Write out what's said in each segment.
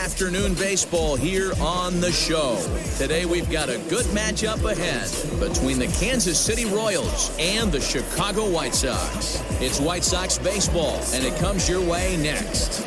afternoon baseball here on the show. Today we've got a good matchup ahead between the Kansas City Royals and the Chicago White Sox. It's White Sox baseball, and it comes your way next.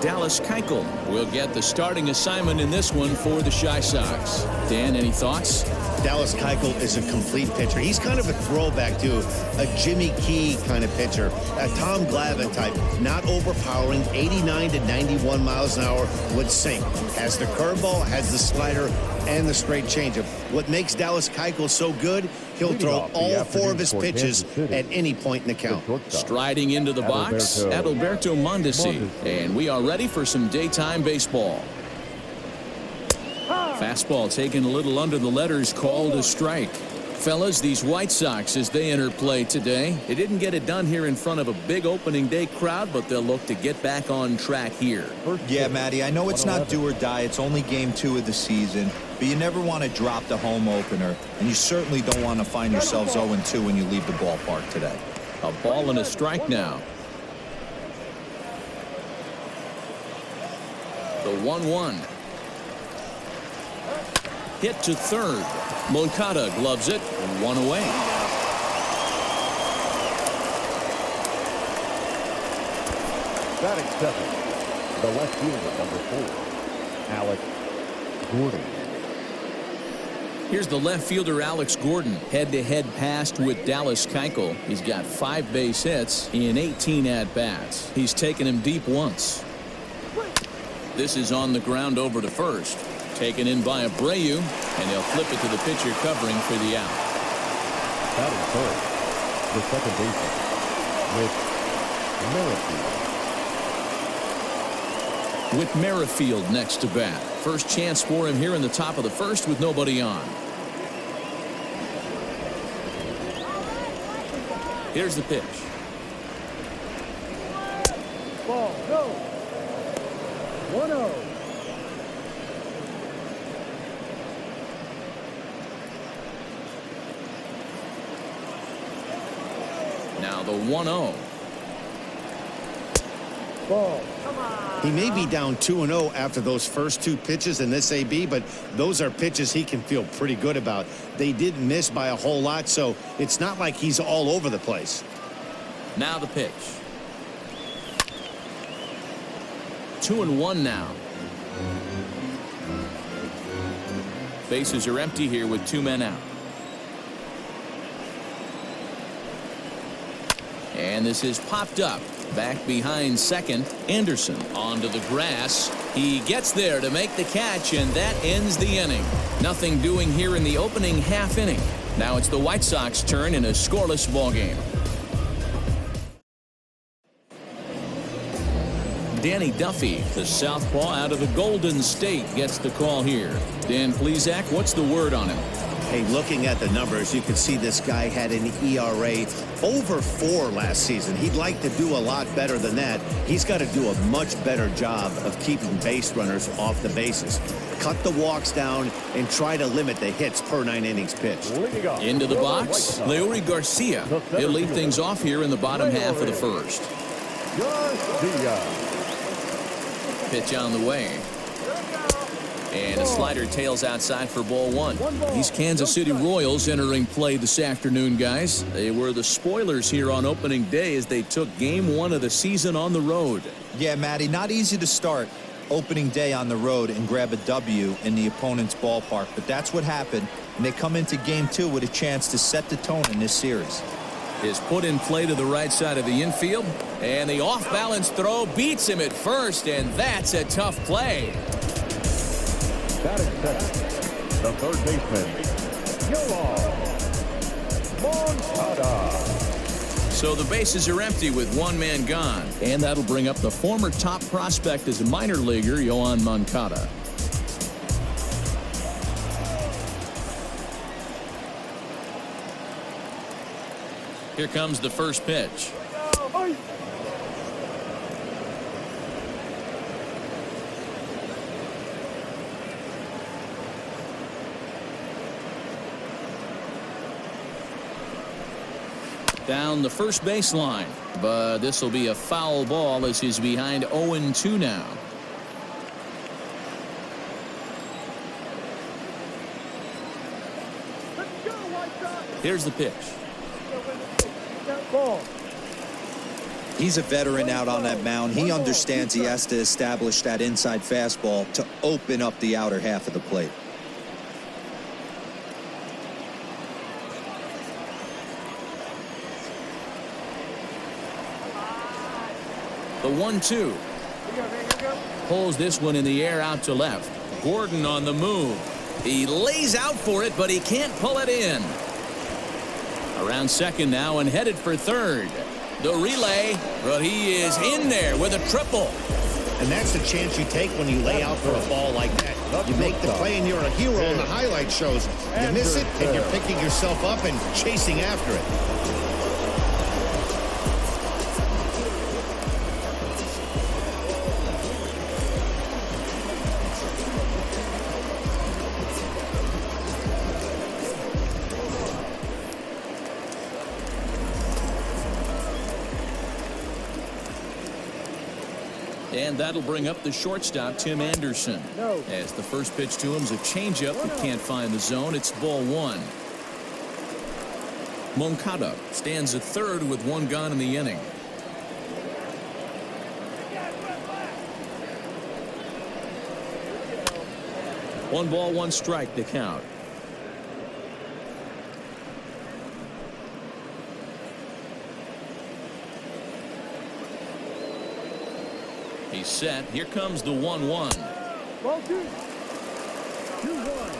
Dallas Keuchel will get the starting assignment in this one for the Chi Sox. Dan, any thoughts? Dallas Keuchel is a complete pitcher. He's kind of a throwback to a Jimmy Key kind of pitcher, a Tom Glavine type, not overpowering, 89 to 91 miles an hour would sink. Has the curveball, has the slider, and the straight changeup. What makes Dallas Keuchel so good, he'll throw all four of his pitches at any point in the count. Striding into the box, Adalberto Mondesi, and we are ready for some daytime baseball. Fastball taken a little under the letters, called a strike. Fellas, these White Sox, as they enter play today, they didn't get it done here in front of a big opening day crowd, but they'll look to get back on track here. Yeah, Matty, I know it's not do or die. It's only game 2 of the season, but you never want to drop the home opener, and you certainly don't want to find yourselves 0-2 when you leave the ballpark today. A ball and a strike now. The 1-1. Hit to third. Moncada gloves it, 1 away. Batting seventh, the left fielder, number 4, Alex Gordon. Here's the left fielder, Alex Gordon, head-to-head passed with Dallas Keuchel. He's got 5 base hits in 18 at-bats. He's taken him deep once. This is on the ground over to first. Taken in by Abreu, and they'll flip it to the pitcher covering for the out. Batting third, the second baseman, With Merrifield next to bat. First chance for him here in the top of the first with nobody on. Here's the pitch. Ball, go. 1-0. Now the 1-0. Ball. He may be down 2-0 after those first 2 pitches in this AB, but those are pitches he can feel pretty good about. They did miss by a whole lot, so it's not like he's all over the place. Now the pitch. 2-1 now. Bases are empty here with 2 men out. And this is popped up. Back behind second. Anderson onto the grass. He gets there to make the catch, and that ends the inning. Nothing doing here in the opening half inning. Now it's the White Sox turn in a scoreless ball game. Danny Duffy, the southpaw out of the Golden State, gets the call here. Dan Plesac, what's the word on him? Hey, looking at the numbers, you can see this guy had an ERA over 4 last season. He'd like to do a lot better than that. He's got to do a much better job of keeping base runners off the bases. Cut the walks down and try to limit the hits per 9 innings pitched. Into the box, Leury Garcia. He'll lead things off here in the bottom half of the first. Pitch on the way. And a slider tails outside for ball 1. These Kansas City Royals entering play this afternoon, guys. They were the spoilers here on opening day as they took game 1 of the season on the road. Yeah, Matty, not easy to start opening day on the road and grab a W in the opponent's ballpark, but that's what happened, and they come into game 2 with a chance to set the tone in this series. Is put in play to the right side of the infield, and the off-balance throw beats him at first, and that's a tough play. Batting seventh, the third baseman, Moncada. So the bases are empty with 1 man gone, and that'll bring up the former top prospect as a minor leaguer, Yoán Moncada. Here comes the first pitch. Down the first baseline, but this will be a foul ball as he's behind 0-2 now. Here's the pitch. Ball. He's a veteran out on that mound. He understands he has to establish that inside fastball to open up the outer half of the plate. The 1-2. Pulls this one in the air out to left. Gordon on the move. He lays out for it, but he can't pull it in. Around second now and headed for third. The relay, but he is in there with a triple. And that's the chance you take when you lay out for a ball like that. You make the play and you're a hero in the highlight shows. You miss it and you're picking yourself up and chasing after it. And that'll bring up the shortstop, Tim Anderson. As the first pitch to him is a changeup that can't find the zone. It's ball one. Moncada stands at third with one gone in the inning. One ball, one strike to count. He's set. Here comes the 1-1. Ball two. 2-1.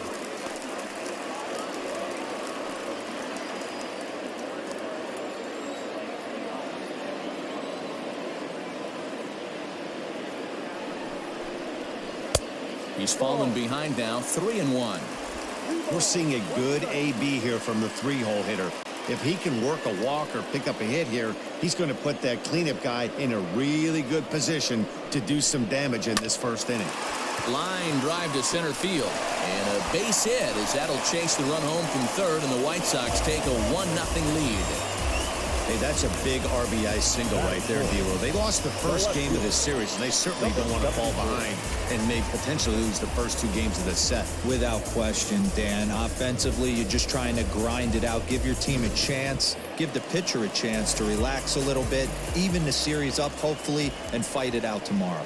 He's fallen behind now, 3-1. We're seeing a good AB here from the three-hole hitter. If he can work a walk or pick up a hit here, he's going to put that cleanup guy in a really good position to do some damage in this first inning. Line drive to center field. And a base hit as that'll chase the run home from third, and the White Sox take a 1-0 lead. Hey, that's a big RBI single right there, D'Lo. They lost the first game of this series, and they certainly don't want to fall behind and may potentially lose the first two games of this set. Without question, Dan. Offensively, you're just trying to grind it out, give your team a chance, give the pitcher a chance to relax a little bit, even the series up, hopefully, and fight it out tomorrow.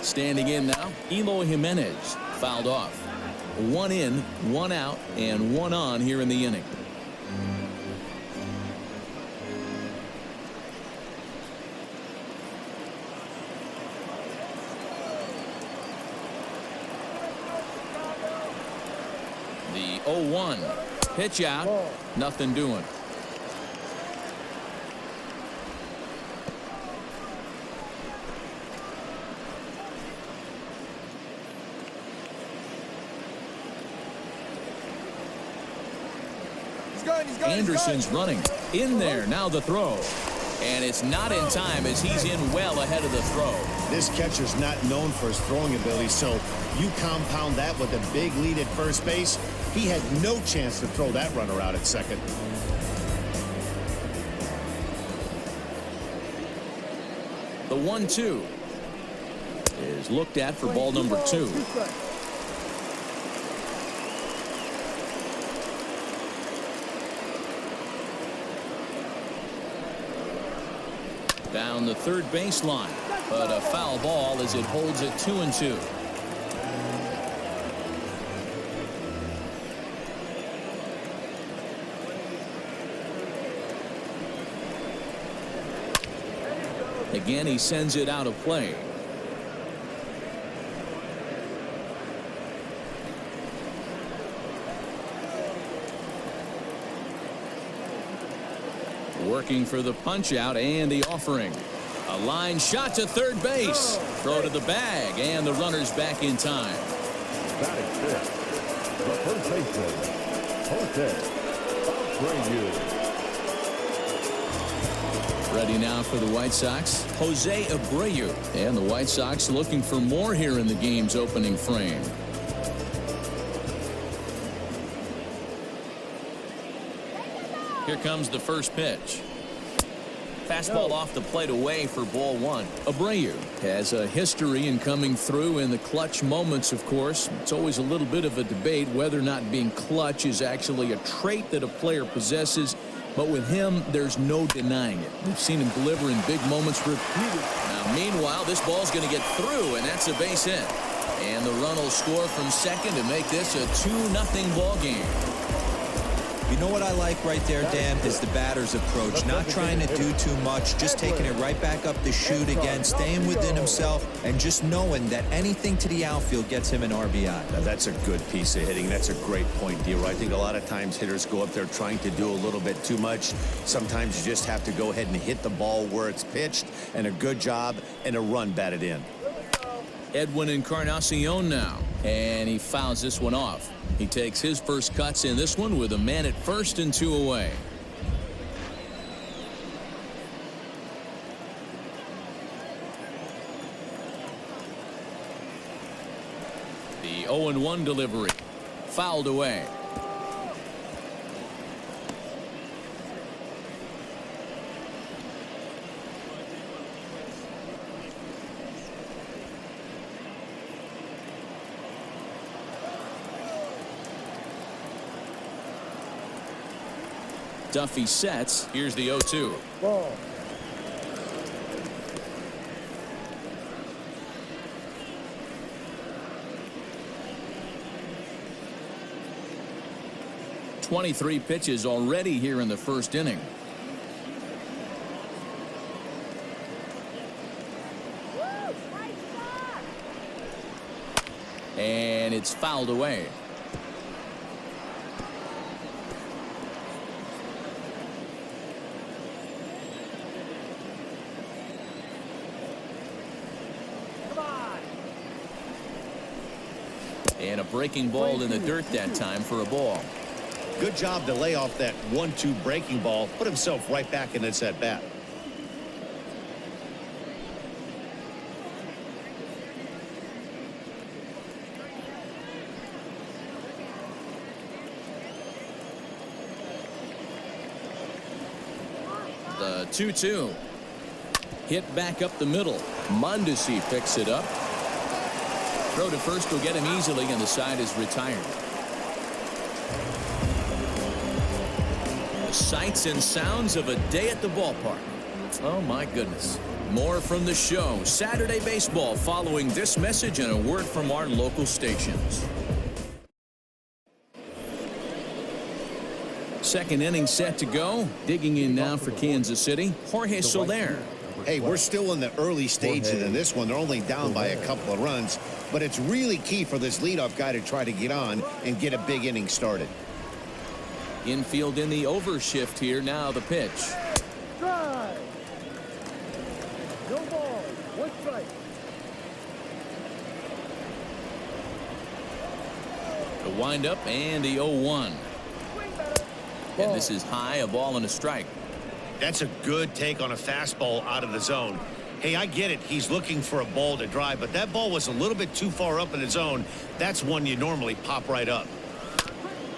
Standing in now, Eloy Jimenez fouled off. One in, one out, and one on here in the inning. The 0-1 pitch out, nothing doing. Anderson's running in there. Now the throw, and it's not in time as he's in well ahead of the throw. This catcher's not known for his throwing ability, so you compound that with a big lead at first base. He had no chance to throw that runner out at second. The 1-2 is looked at for ball number 2. Down the third baseline, but a foul ball as it holds it 2-2. Again, he sends it out of play. Working for the punch out and the offering. A line shot to third base. Throw to the bag, and the runner's back in time. Batting fifth, the first baseman, Jose Abreu. Ready now for the White Sox, Jose Abreu. And the White Sox looking for more here in the game's opening frame. Here comes the first pitch. Fastball off the plate away for ball one. Abreu has a history in coming through in the clutch moments, of course. It's always a little bit of a debate whether or not being clutch is actually a trait that a player possesses. But with him, there's no denying it. We've seen him deliver in big moments repeatedly. Now, meanwhile, this ball's going to get through, and that's a base hit. And the run will score from second to make this a 2-0 ball game. You know what I like right there, Dan, is the batter's approach. Not trying to do too much, just taking it right back up the chute again, staying within himself, and just knowing that anything to the outfield gets him an RBI. Now, that's a good piece of hitting. That's a great point, D-Roy. I think a lot of times hitters go up there trying to do a little bit too much. Sometimes you just have to go ahead and hit the ball where it's pitched, and a good job and a run batted in. Edwin Encarnacion now, and he fouls this one off. He takes his first cuts in this one with a man at first and 2 away. The 0-1 delivery fouled away. Duffy sets. Here's the 0-2. Ball. .23 pitches already here in the first inning. And it's fouled away. And a breaking ball in the dirt that time for a ball. Good job to lay off that 1-2 breaking ball, put himself right back in this at bat. The 2-2 hit back up the middle. Mondesi picks it up. Throw to first will get him easily, and the side is retired. The sights and sounds of a day at the ballpark. Oh my goodness. More from the show. Saturday baseball following this message and a word from our local stations. Second inning set to go. Digging in now for Kansas City, Jorge Soler. Hey, we're still in the early stages of this one. They're only down by a couple of runs, but it's really key for this leadoff guy to try to get on and get a big inning started. Infield in the overshift here. Now the pitch. Drive. No ball. 1 strike. The windup and the 0-1. And this is high, a ball and a strike. That's a good take on a fastball out of the zone. Hey, I get it. He's looking for a ball to drive, but that ball was a little bit too far up in the zone. That's one you normally pop right up.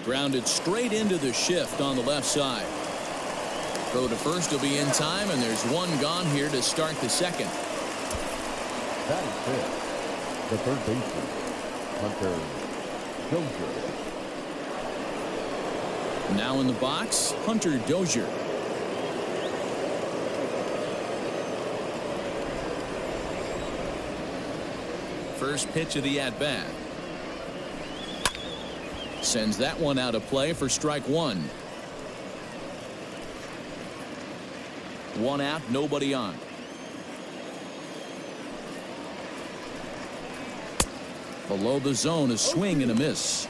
Grounded straight into the shift on the left side. Throw to first will be in time, and there's one gone here to start the second. That is it. The third baseman, Hunter Dozier. Now in the box, Hunter Dozier. First pitch of the at-bat. Sends that one out of play for strike one. One out, nobody on. Below the zone, a swing and a miss.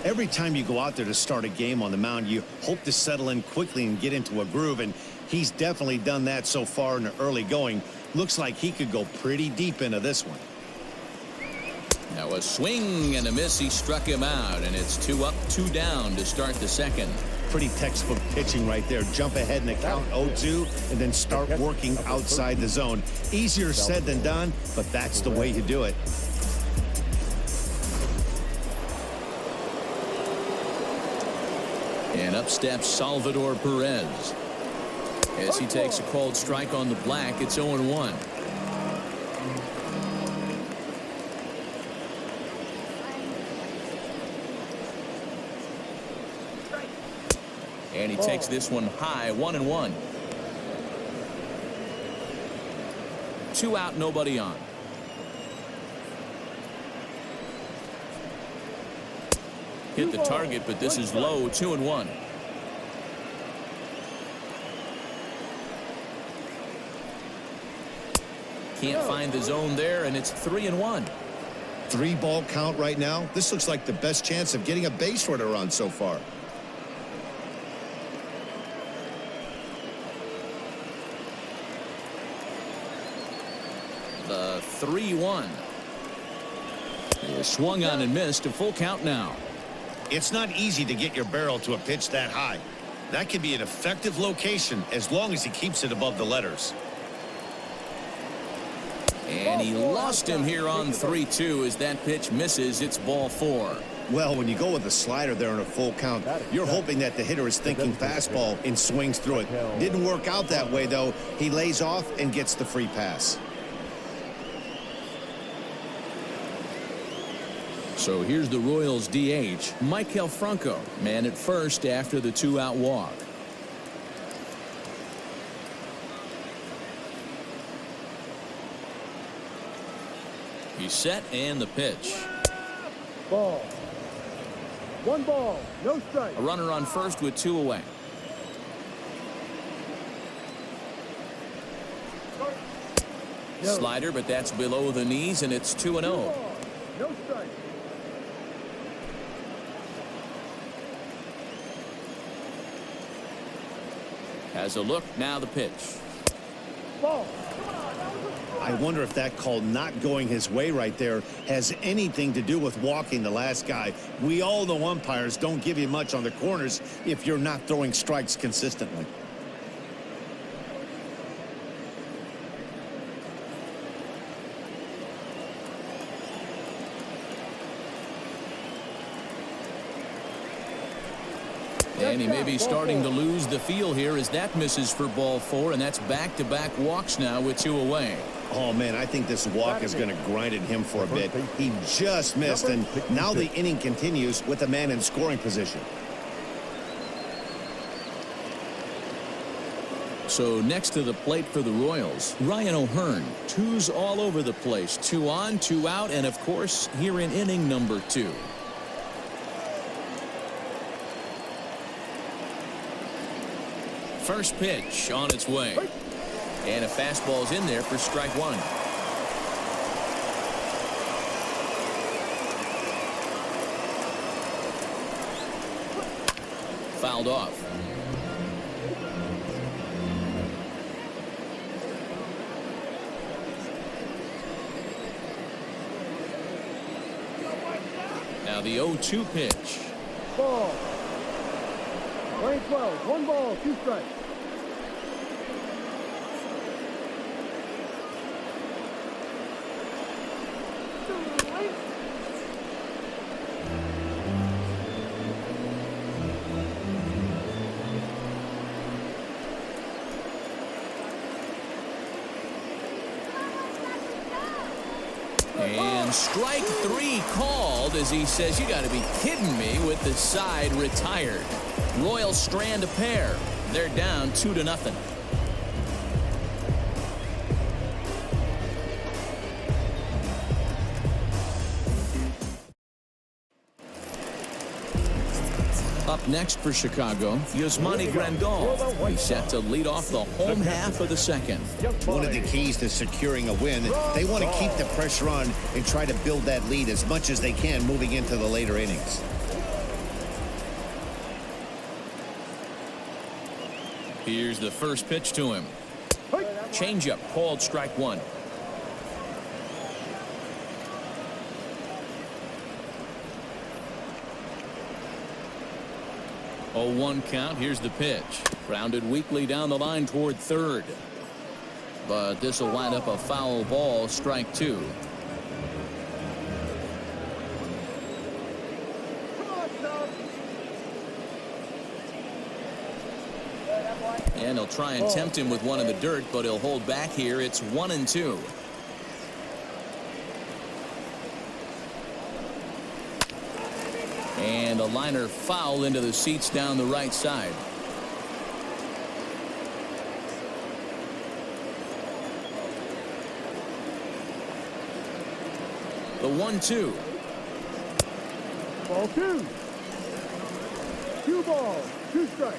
Every time you go out there to start a game on the mound, you hope to settle in quickly and get into a groove, and he's definitely done that so far in the early going. Looks like he could go pretty deep into this one. Now a swing and a miss. He struck him out, and it's 2 up, 2 down to start the second. Pretty textbook pitching right there. Jump ahead in the count 0-2 and then start working outside the zone. Easier said than done, but that's the way you do it. And up steps Salvador Perez. As he takes a called strike on the black, it's 0-1. And he takes this one high, 1-1. 2 out, nobody on. Hit the target, but this is low, 2-1. Can't find the zone there, and it's 3-1. 3-ball count right now. This looks like the best chance of getting a base runner on so far. The 3-1. Swung on and missed. A full count now. It's not easy to get your barrel to a pitch that high. That can be an effective location as long as he keeps it above the letters. And he lost him here on 3-2 as that pitch misses. It's ball 4. Well, when you go with a slider there in a full count, you're hoping that the hitter is thinking fastball and swings through it. Didn't work out that way, though. He lays off and gets the free pass. So here's the Royals DH, Maikel Franco, man at first after the 2-out walk. He's set, and the pitch. Ball. 1 ball, no strike. A runner on first with 2 away. No. Slider, but that's below the knees, and it's 2-0. No strike. Has a look, now the pitch. Ball. I wonder if that call not going his way right there has anything to do with walking the last guy. We all know umpires don't give you much on the corners if you're not throwing strikes consistently. And he may be starting to lose the feel here as that misses for ball 4, and that's back-to-back walks now with 2 away. Oh, man, I think this walk is going to grind at him for a bit. He just missed, and now the inning continues with a man in scoring position. So next to the plate for the Royals, Ryan O'Hearn. 2s all over the place. 2 on, 2 out, and of course, here in inning number 2. First pitch on its way. And a fastball's in there for strike 1. Fouled off. Now the 0-2 pitch. Ball. Line 12, 1 ball, 2 strikes. And strike 3 called as he says, you got to be kidding me, with the side retired. Royals strand a pair. They're down 2-0. Up next for Chicago, Yasmani Grandal. He's set to lead off the home half of the second. One of the keys to securing a win, they want to keep the pressure on and try to build that lead as much as they can moving into the later innings. Here's the first pitch to him. Changeup called strike 1. 0-1 count. Here's the pitch. Grounded weakly down the line toward third. But this will wind up a foul ball, strike 2. And he'll try and tempt him with one in the dirt, but he'll hold back here. It's 1-2. And a liner foul into the seats down the right side. The 1-2. Ball 2. 2 balls, 2 strikes.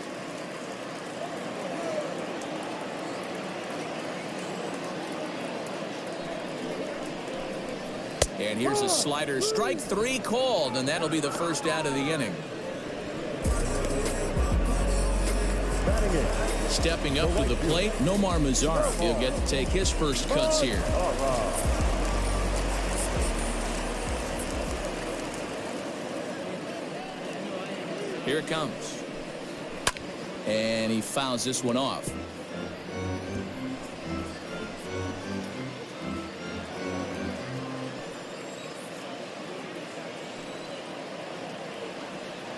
And here's a slider. Strike 3 called, and that'll be the first out of the inning. Stepping up to the plate, Nomar Mazara. He'll get to take his first cuts here. Here it comes. And he fouls this one off.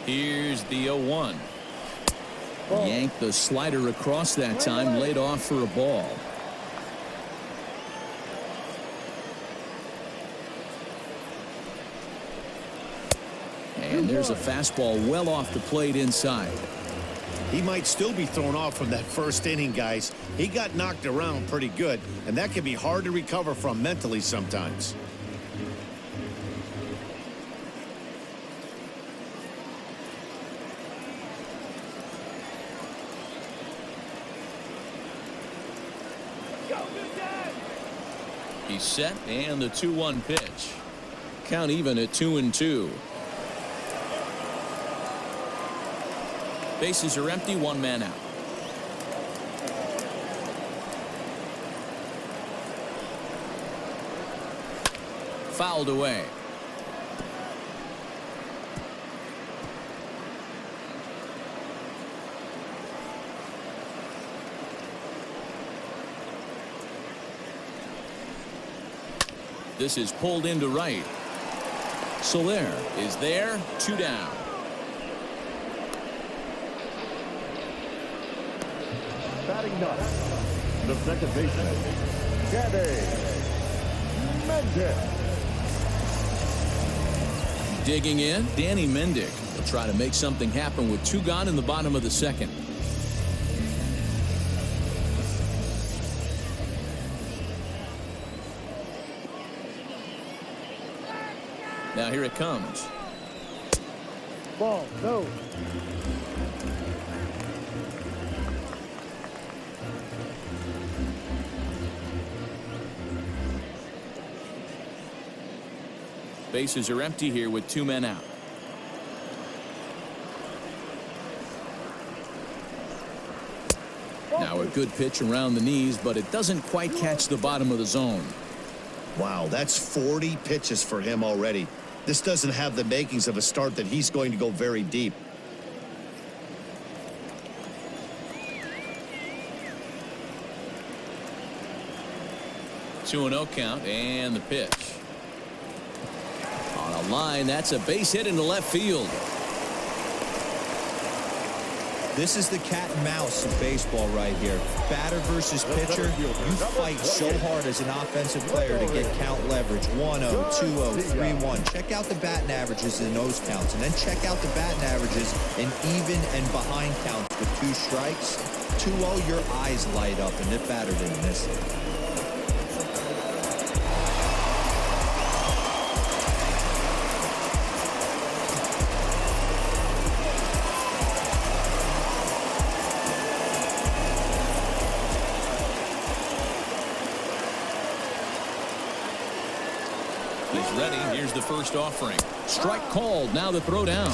Here's the 0-1. Yanked the slider across that time, laid off for a ball. And there's a fastball well off the plate inside. He might still be thrown off from that first inning, guys. He got knocked around pretty good, and that can be hard to recover from mentally sometimes. He's set, and the 2-1 pitch. Count even at 2-2. Bases are empty, 1 man out. Fouled away. This is pulled into right. Soler is there, 2 down. Batting ninth, the second baseman, Danny Mendick. Digging in, Danny Mendick will try to make something happen with 2 gone in the bottom of the second. Now here it comes. Ball, no. Bases are empty here with 2 men out. Now a good pitch around the knees, but it doesn't quite catch the bottom of the zone. Wow, that's 40 pitches for him already. This doesn't have the makings of a start that he's going to go very deep. Two 2-0 count, and the pitch. On a line, that's a base hit into left field. This is the cat and mouse of baseball right here. Batter versus pitcher. You fight so hard as an offensive player to get count leverage. 1-0, 2-0, 3-1. Check out the batting averages in those counts, and then check out the batting averages in even and behind counts with 2 strikes. 2-0, your eyes light up, and the batter didn't miss it. Ready. Here's the first offering. Strike called. Now the throw down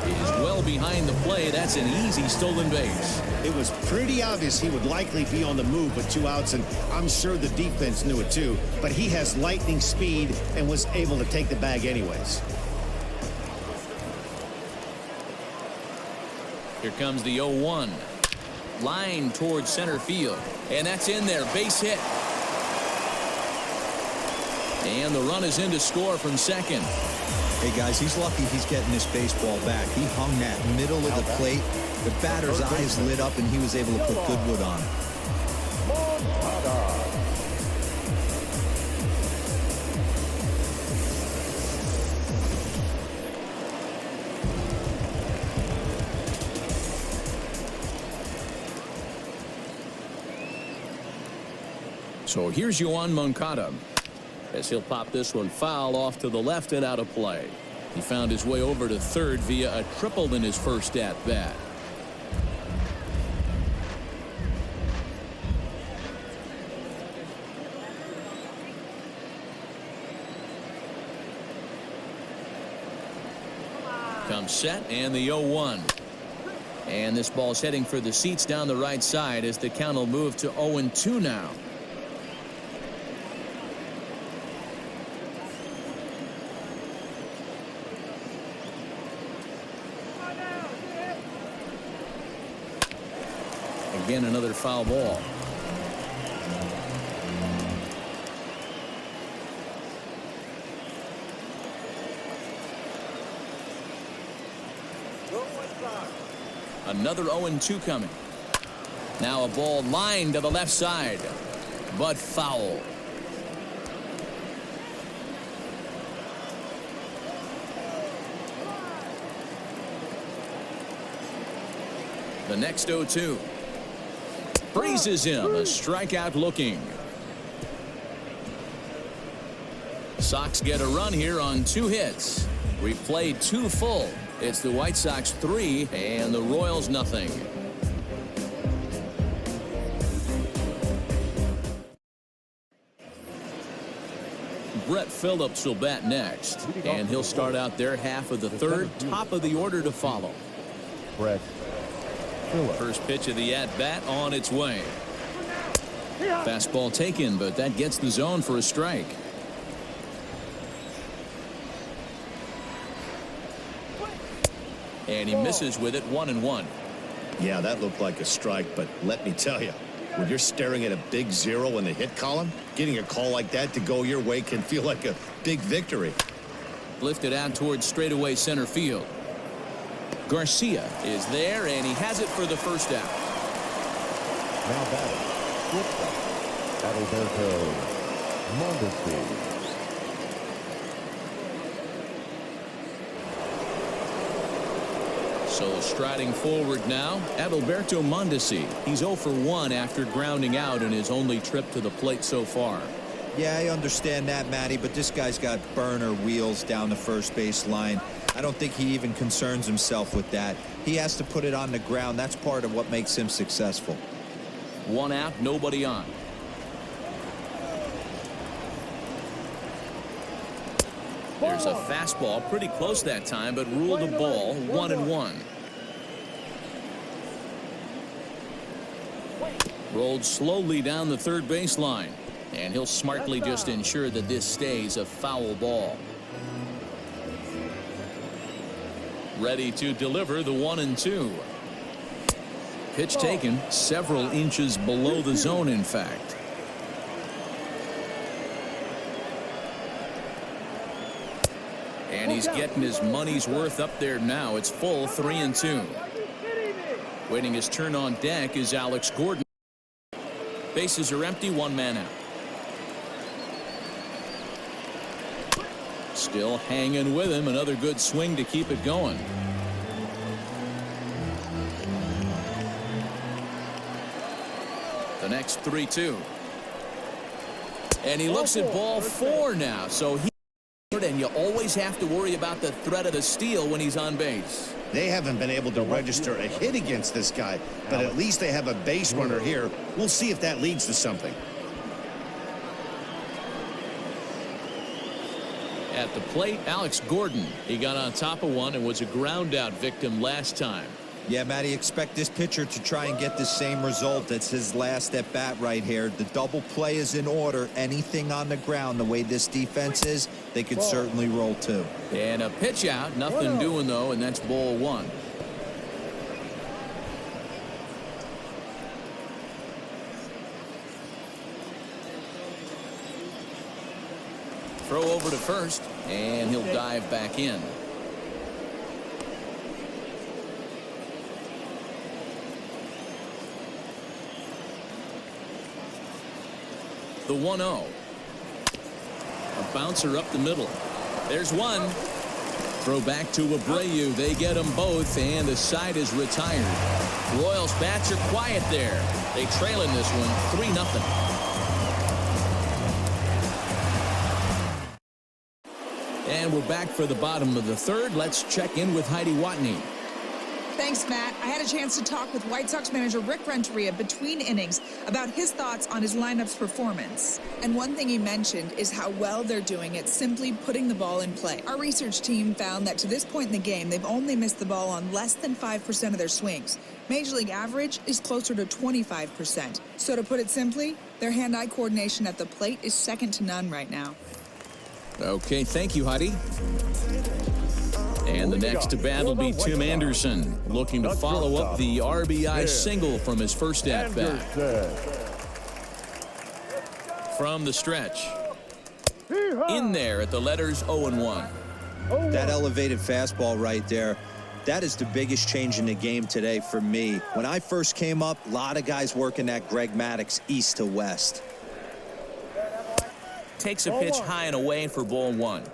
is well behind the play. That's an easy stolen base. It was pretty obvious he would likely be on the move with 2 outs, and I'm sure the defense knew it too. But he has lightning speed and was able to take the bag anyways. Here comes the 0-1. Line towards center field, and that's in there. Base hit. And the run is in to score from second. Hey, guys, he's lucky he's getting this baseball back. He hung that middle of the plate. The batter's eyes lit up, and he was able to put Goodwood on it. So here's Yoan Moncada as he'll pop this one foul off to the left and out of play. He found his way over to third via a triple in his first at bat. Comes set and the 0-1. And this ball's heading for the seats down the right side as the count will move to 0-2 now. Again, another foul ball. Another 0-2 coming. Now a ball lined to the left side, but foul. The next 0-2. Breezes him, a strikeout looking. Sox get a run here on 2 hits. We've played 2 full. It's the White Sox 3 and the Royals nothing. Brett Phillips will bat next, and he'll start out their half of the third. Top of the order to follow. Brett Phillips. First pitch of the at-bat on its way. Fastball taken, but that gets the zone for a strike. And he misses with it, 1-1. Yeah, that looked like a strike, but let me tell you, when you're staring at a big 0 in the hit column, getting a call like that to go your way can feel like a big victory. Lifted out towards straightaway center field. Garcia is there, and he has it for the first out. Now batting. Adalberto Mondesi. So striding forward now, Adalberto Mondesi. He's 0 for 1 after grounding out in his only trip to the plate so far. Yeah, I understand that, Matty, but this guy's got burner wheels down the first base line. I don't think he even concerns himself with that. He has to put it on the ground. That's part of what makes him successful. 1 out, nobody on. There's a fastball pretty close that time, but ruled a ball, 1-1. Rolled slowly down the third baseline, and he'll smartly just ensure that this stays a foul ball. Ready to deliver the 1-2. Pitch taken several inches below the zone, in fact. And he's getting his money's worth up there now. It's full, 3-2. Waiting his turn on deck is Alex Gordon. Bases are empty, 1 man out. Still hanging with him. Another good swing to keep it going. The next 3-2. And he looks at ball 4 now. So he, and you always have to worry about the threat of the steal when he's on base. They haven't been able to register a hit against this guy, but at least they have a base runner here. We'll see if that leads to something. At the plate, Alex Gordon. He got on top of one and was a ground out victim last time. Yeah, Matty, expect this pitcher to try and get the same result. That's his last at bat right here. The double play is in order. Anything on the ground, the way this defense is, they could certainly roll 2. And a pitch out, nothing doing though, and that's ball 1. Throw over to first, and he'll dive back in. The 1-0. A bouncer up the middle. There's one. Throw back to Abreu. They get them both, and the side is retired. Royals bats are quiet there. They trail in this one 3-0. And we're back for the bottom of the third. Let's check in with Heidi Watney. Thanks, Matt. I had a chance to talk with White Sox manager Rick Renteria between innings about his thoughts on his lineup's performance. And one thing he mentioned is how well they're doing at simply putting the ball in play. Our research team found that to this point in the game, they've only missed the ball on less than 5% of their swings. Major League average is closer to 25%. So to put it simply, their hand-eye coordination at the plate is second to none right now. Okay, thank you, Heidi. And the next to bat will be Tim Anderson, looking to follow up the RBI single from his first at-bat. From the stretch. In there at the letters 0-1. That elevated fastball right there, that is the biggest change in the game today for me. When I first came up, a lot of guys working that Greg Maddux east to west. Takes a pitch high and away for ball one.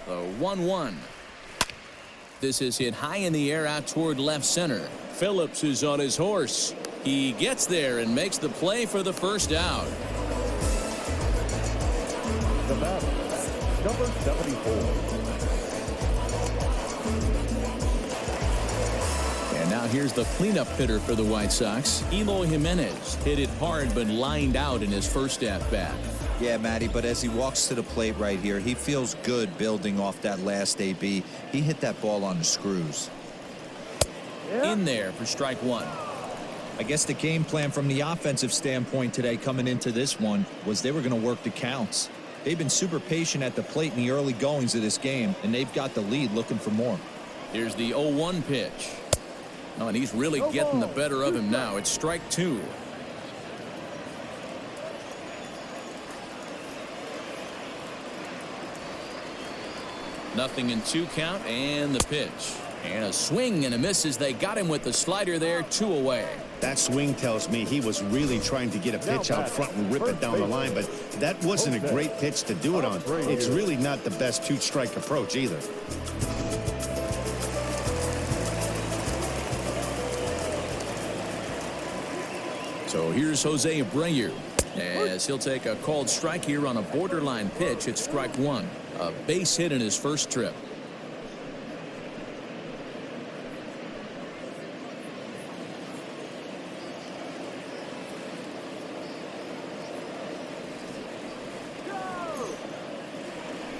The 1-1. This is hit high in the air out toward left center. Phillips is on his horse. He gets there and makes the play for the first out. The batter, number 74. And now here's the cleanup hitter for the White Sox. Eloy Jimenez hit it hard but lined out in his first at-bat. Yeah, Matty, but as he walks to the plate right here, he feels good building off that last AB. He hit that ball on the screws. In there for strike one. I guess the game plan from the offensive standpoint today coming into this one was they were going to work the counts. They've been super patient at the plate in the early goings of this game, and they've got the lead looking for more. Here's the 0-1 pitch. Oh, and he's really getting the better of him now. It's strike two. Nothing in 2 count, and the pitch. And a swing and a miss as they got him with the slider there, 2 away. That swing tells me he was really trying to get a pitch out front and rip it down the line, but that wasn't a great pitch to do it on. It's really not the best 2-strike approach either. So here's Jose Abreu as he'll take a called strike here on a borderline pitch. It's strike one. A base hit in his first trip.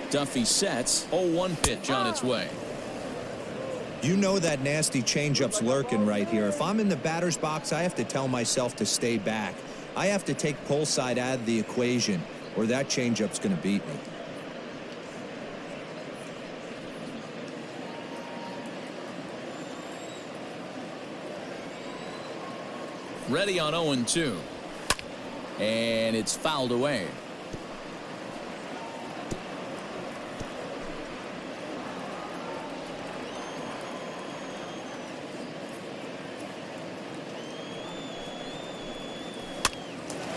Duffy sets. 0-1 pitch on its way. You know that nasty changeup's lurking right here. If I'm in the batter's box, I have to tell myself to stay back. I have to take pull side out of the equation, or that changeup's going to beat me. Ready on 0-2. And it's fouled away.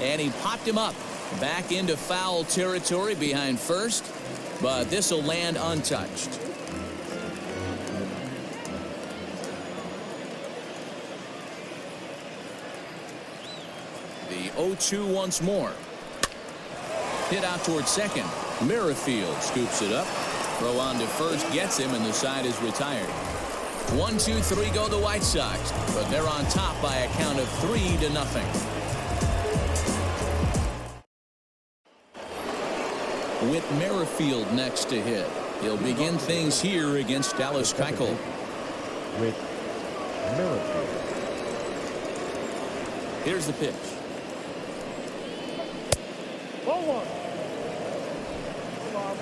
And he popped him up back into foul territory behind first, but this will land untouched. The 0-2 once more. Hit out towards second. Merrifield scoops it up. Throw on to first gets him, and the side is retired. 1, 2, 3 go the White Sox, but they're on top by a count of 3-0. With Merrifield next to hit, he'll begin things here against Dallas Keuchel. With Merrifield. Here's the pitch. 0-1.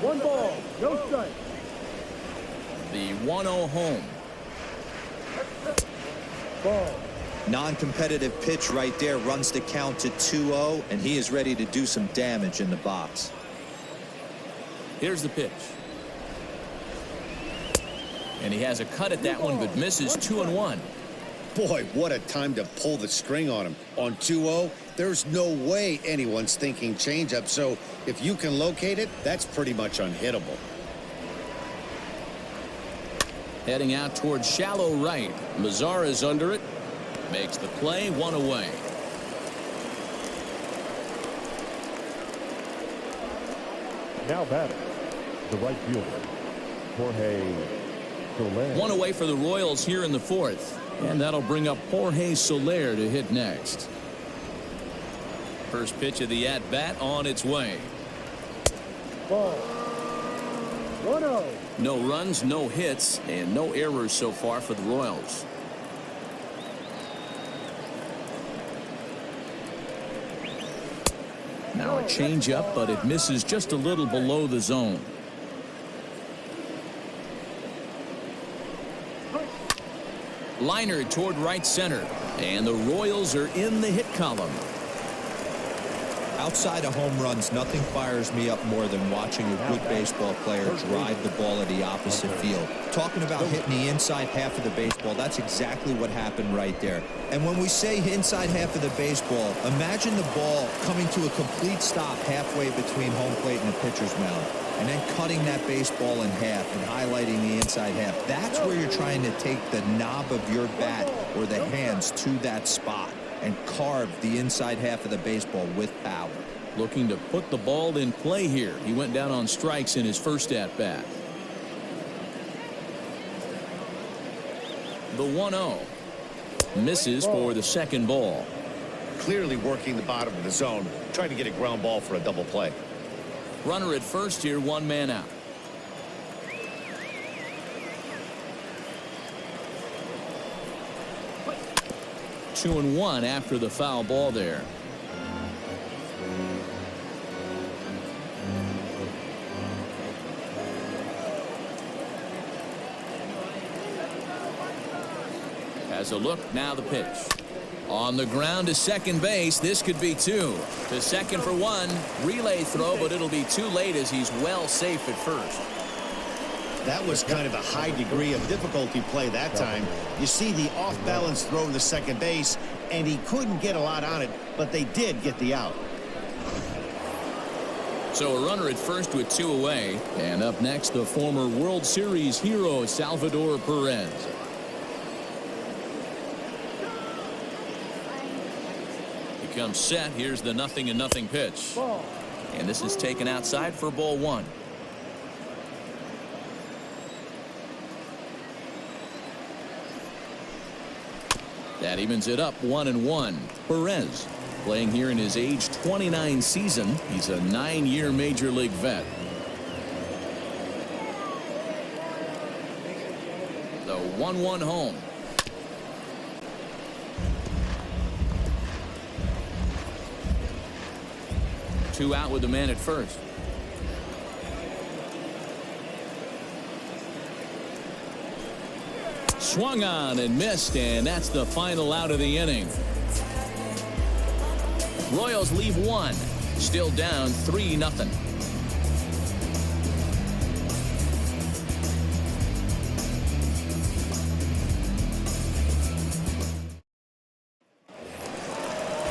1 ball, no strike. The 1-0 home. Ball. Non-competitive pitch right there runs the count to 2-0, and he is ready to do some damage in the box. Here's the pitch. And he has a cut at that one, but misses 2-1. Boy, what a time to pull the string on him. On 2-0, there's no way anyone's thinking changeup. So if you can locate it, that's pretty much unhittable. Heading out towards shallow right. Mazar is under it. Makes the play, 1 away. Now batting, the right fielder, Jorge Soler. 1 away for the Royals here in the 4th. And that'll bring up Jorge Soler to hit next. First pitch of the at-bat on its way. Ball. 1-0. No runs, no hits, and no errors so far for the Royals. Now a changeup, but it misses just a little below the zone. Liner toward right center, and the Royals are in the hit column. Outside of home runs, nothing fires me up more than watching a good baseball player drive the ball at the opposite field. Talking about hitting the inside half of the baseball, that's exactly what happened right there. And when we say inside half of the baseball, imagine the ball coming to a complete stop halfway between home plate and the pitcher's mound, and then cutting that baseball in half and highlighting the inside half. That's where you're trying to take the knob of your bat or the hands to that spot and carve the inside half of the baseball with power. Looking to put the ball in play here. He went down on strikes in his first at-bat. The 1-0. Misses for the second ball. Clearly working the bottom of the zone, trying to get a ground ball for a double play. Runner at first here, 1 man out. Two and 1 after the foul ball there. Has a look, now the pitch. On the ground to second base, this could be 2. To second for 1. Relay throw, but it'll be too late as he's well safe at first. That was kind of a high degree of difficulty play that time. You see the off-balance throw to second base, and he couldn't get a lot on it, but they did get the out. So a runner at first with 2 away. And up next, the former World Series hero, Salvador Perez. He comes set. Here's the 0-0 pitch. And this is taken outside for ball 1. That evens it up 1-1. Perez playing here in his age 29 season. He's a 9-year major league vet. The 1-1 home. Two out with the man at first. Swung on and missed, and that's the final out of the inning. Royals leave 1. Still down 3-0.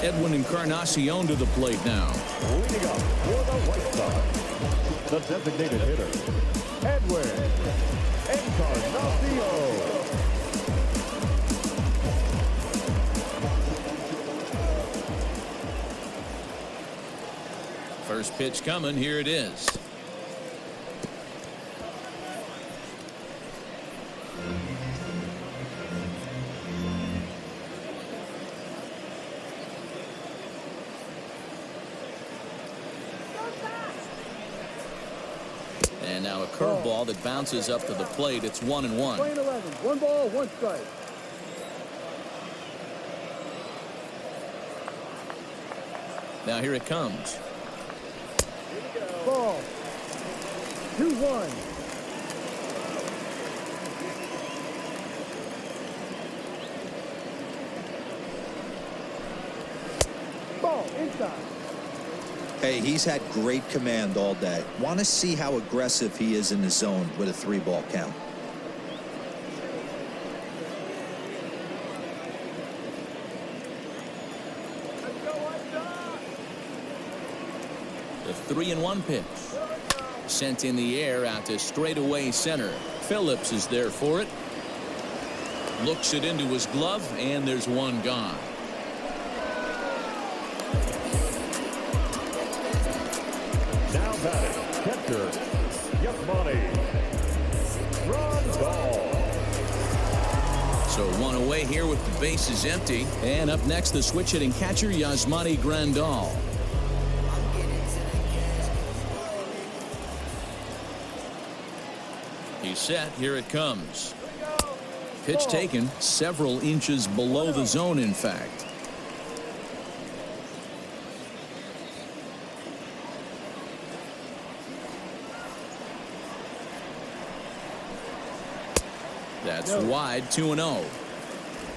Edwin Encarnacion to the plate now. Leading up for the White Sox, the designated hitter, Edwin Encarnacion. First pitch coming. Here it is. And now a curveball that bounces up to the plate. It's 1-1. Playing 11. 1 ball, 1 strike. Now here it comes. Ball. 2-1. Ball inside. Hey, he's had great command all day. Want to see how aggressive he is in the zone with a 3-ball count. The 3-1 pitch. Sent in the air out to straightaway center. Phillips is there for it. Looks it into his glove, and there's one gone. Now batting, catcher, Yasmani Grandal. So one away here with the bases empty. And up next, the switch hitting catcher, Yasmani Grandal. He's set. Here it comes. Pitch taken several inches below the zone, in fact. That's wide. 2-0.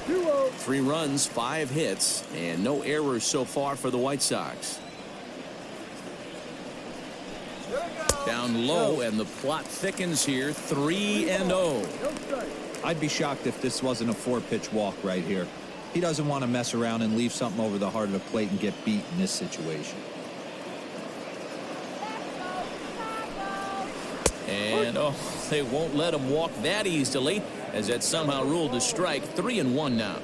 2-0. 3 runs, 5 hits, and no errors so far for the White Sox. Down low, and the plot thickens here. 3-0. No strike. I'd be shocked if this wasn't a 4-pitch walk right here. He doesn't want to mess around and leave something over the heart of the plate and get beat in this situation. And oh, they won't let him walk that easily, as that somehow ruled a strike. 3-1 now.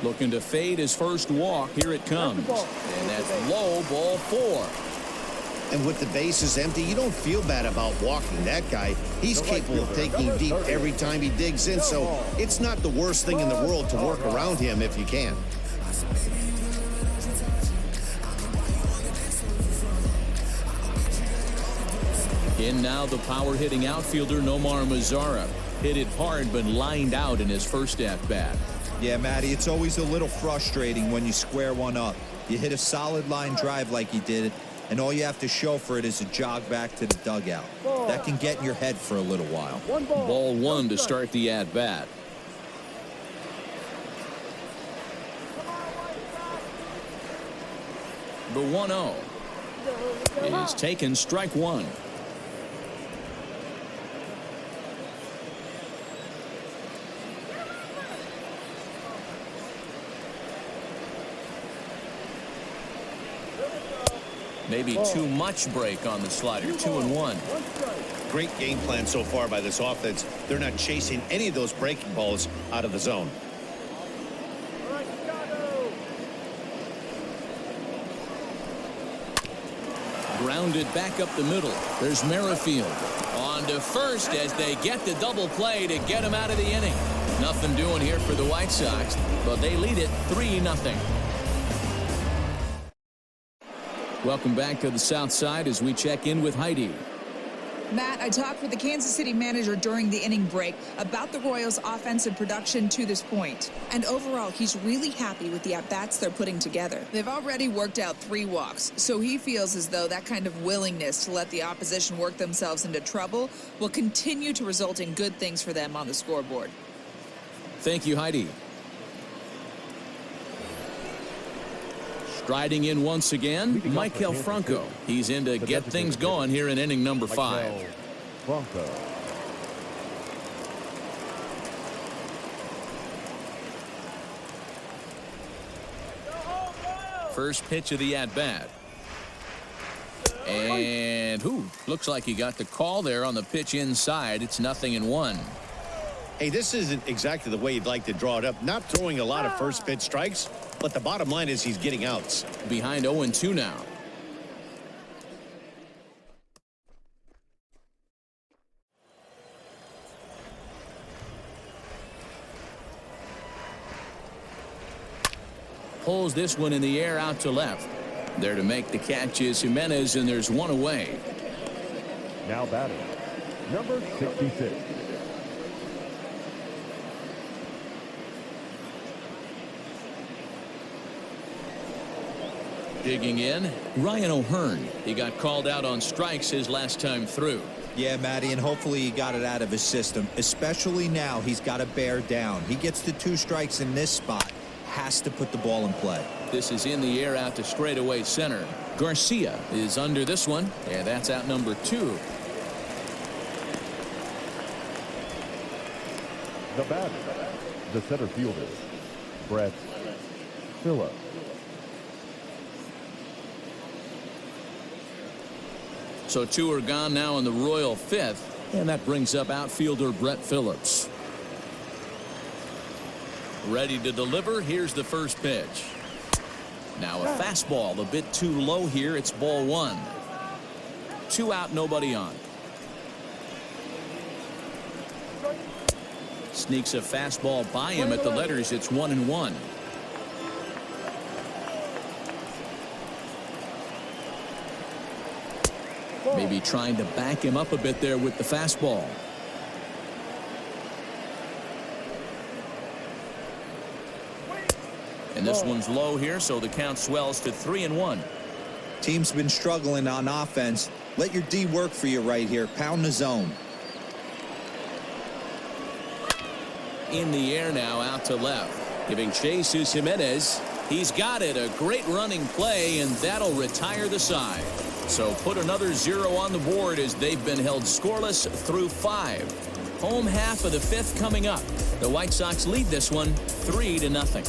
Looking to fade his first walk. Here it comes. And that's low, ball 4. And with the bases empty, you don't feel bad about walking that guy. He's capable of taking deep every time he digs in, so it's not the worst thing in the world to work around him if you can. In now the power-hitting outfielder Nomar Mazara. Hit it hard, but lined out in his first at-bat. Yeah, Matty, it's always a little frustrating when you square one up. You hit a solid line drive like he did, and all you have to show for it is a jog back to the dugout. That can get in your head for a little while. Ball 1 to start the at-bat. The 1-0 is taken. Strike 1. Maybe too much break on the slider. 2-1. Great game plan so far by this offense. They're not chasing any of those breaking balls out of the zone. Grounded back up the middle. There's Merrifield on to first as they get the double play to get him out of the inning. Nothing doing here for the White Sox, but they lead it 3-0. Welcome back to the South Side as we check in with Heidi. Matt, I talked with the Kansas City manager during the inning break about the Royals' offensive production to this point. And overall, he's really happy with the at-bats they're putting together. They've already worked out 3 walks, so he feels as though that kind of willingness to let the opposition work themselves into trouble will continue to result in good things for them on the scoreboard. Thank you, Heidi. Striding in once again, Michael Franco. He's in to get things going here in inning number 5. Franco. First pitch of the at-bat. And looks like he got the call there on the pitch inside. It's 0-1. Hey, this isn't exactly the way you'd like to draw it up. Not throwing a lot of first pitch strikes, but the bottom line is he's getting outs. Behind 0-2 now. Pulls this one in the air out to left. There to make the catch is Jimenez, and there's one away. Now batting, Number 66. Digging in, Ryan O'Hearn. He got called out on strikes his last time through. Yeah, Matty, and hopefully he got it out of his system, especially now he's got to bear down. He gets the 2 strikes in this spot, has to put the ball in play. This is in the air out to straightaway center. Garcia is under this one, and that's out number 2. The batter, the center fielder, Brett Phillips. So 2 are gone now in the Royal 5th, and that brings up outfielder Brett Phillips. Ready to deliver. Here's the first pitch. Now a fastball a bit too low here. It's ball 1. 2 out, nobody on. Sneaks a fastball by him at the letters. It's 1-1. Maybe trying to back him up a bit there with the fastball. And this one's low here, so the count swells to 3-1. Team's been struggling on offense. Let your D work for you right here. Pound the zone. In the air now, out to left. Giving chase is Jimenez. He's got it. A great running play, and that'll retire the side. So put another 0 on the board as they've been held scoreless through 5. Home half of the 5th coming up. The White Sox lead this one 3-0.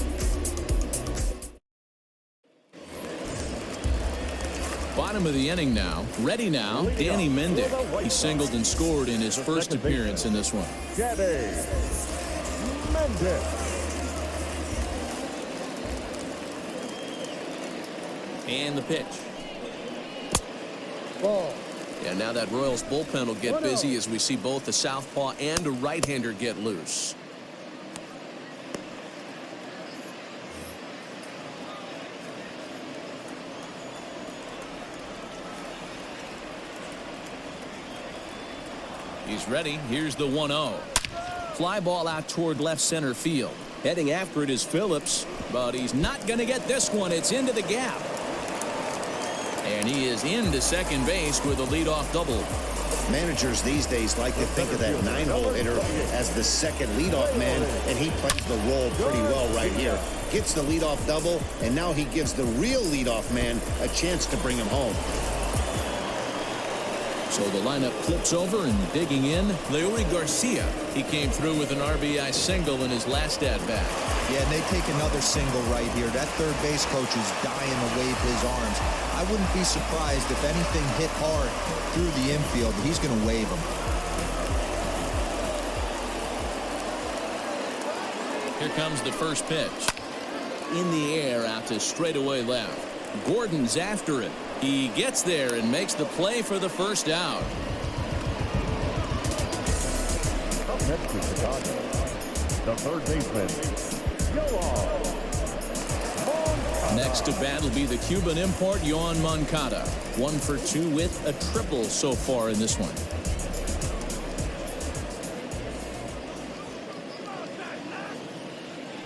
Bottom of the inning now. Ready now, Danny Mendick. He singled and scored in his first appearance in this one. Danny Mendick. And the pitch. Ball. And now that Royals bullpen will get busy as we see both the southpaw and a right-hander get loose. He's ready. Here's the 1-0. Fly ball out toward left center field. Heading after it is Phillips, but he's not going to get this one. It's into the gap. And he is into second base with a leadoff double. Managers these days like to think of that 9-hole hitter as the second leadoff man, and he plays the role pretty well right here. Gets the leadoff double, and now he gives the real leadoff man a chance to bring him home. So the lineup flips over, and digging in, Leury Garcia. He came through with an RBI single in his last at-bat. Yeah, and they take another single right here. That third base coach is dying to wave his arms. I wouldn't be surprised if anything hit hard through the infield. He's going to wave them. Here comes the first pitch. In the air out to straightaway left. Gordon's after it. He gets there and makes the play for the first out. Up next to Chicago, the third baseman, Yoan. Next to bat will be the Cuban import Yoan Moncada. 1 for 2 with a triple so far in this one.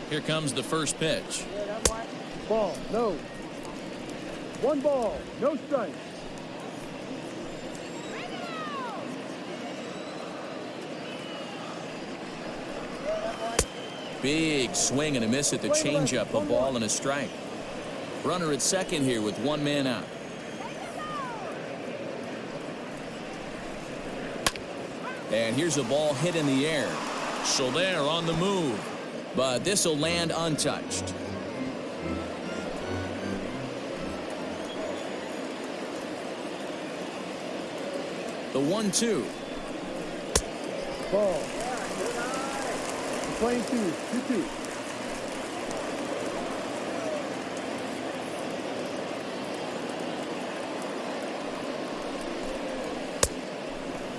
Here comes the first pitch. Ball. No. 1 ball. No strike. Big swing and a miss at the changeup. A ball and a strike. Runner at second here with 1 man out. And here's a ball hit in the air. Soler on the move. But this will land untouched. The 1-2. Ball. Playing 2-2.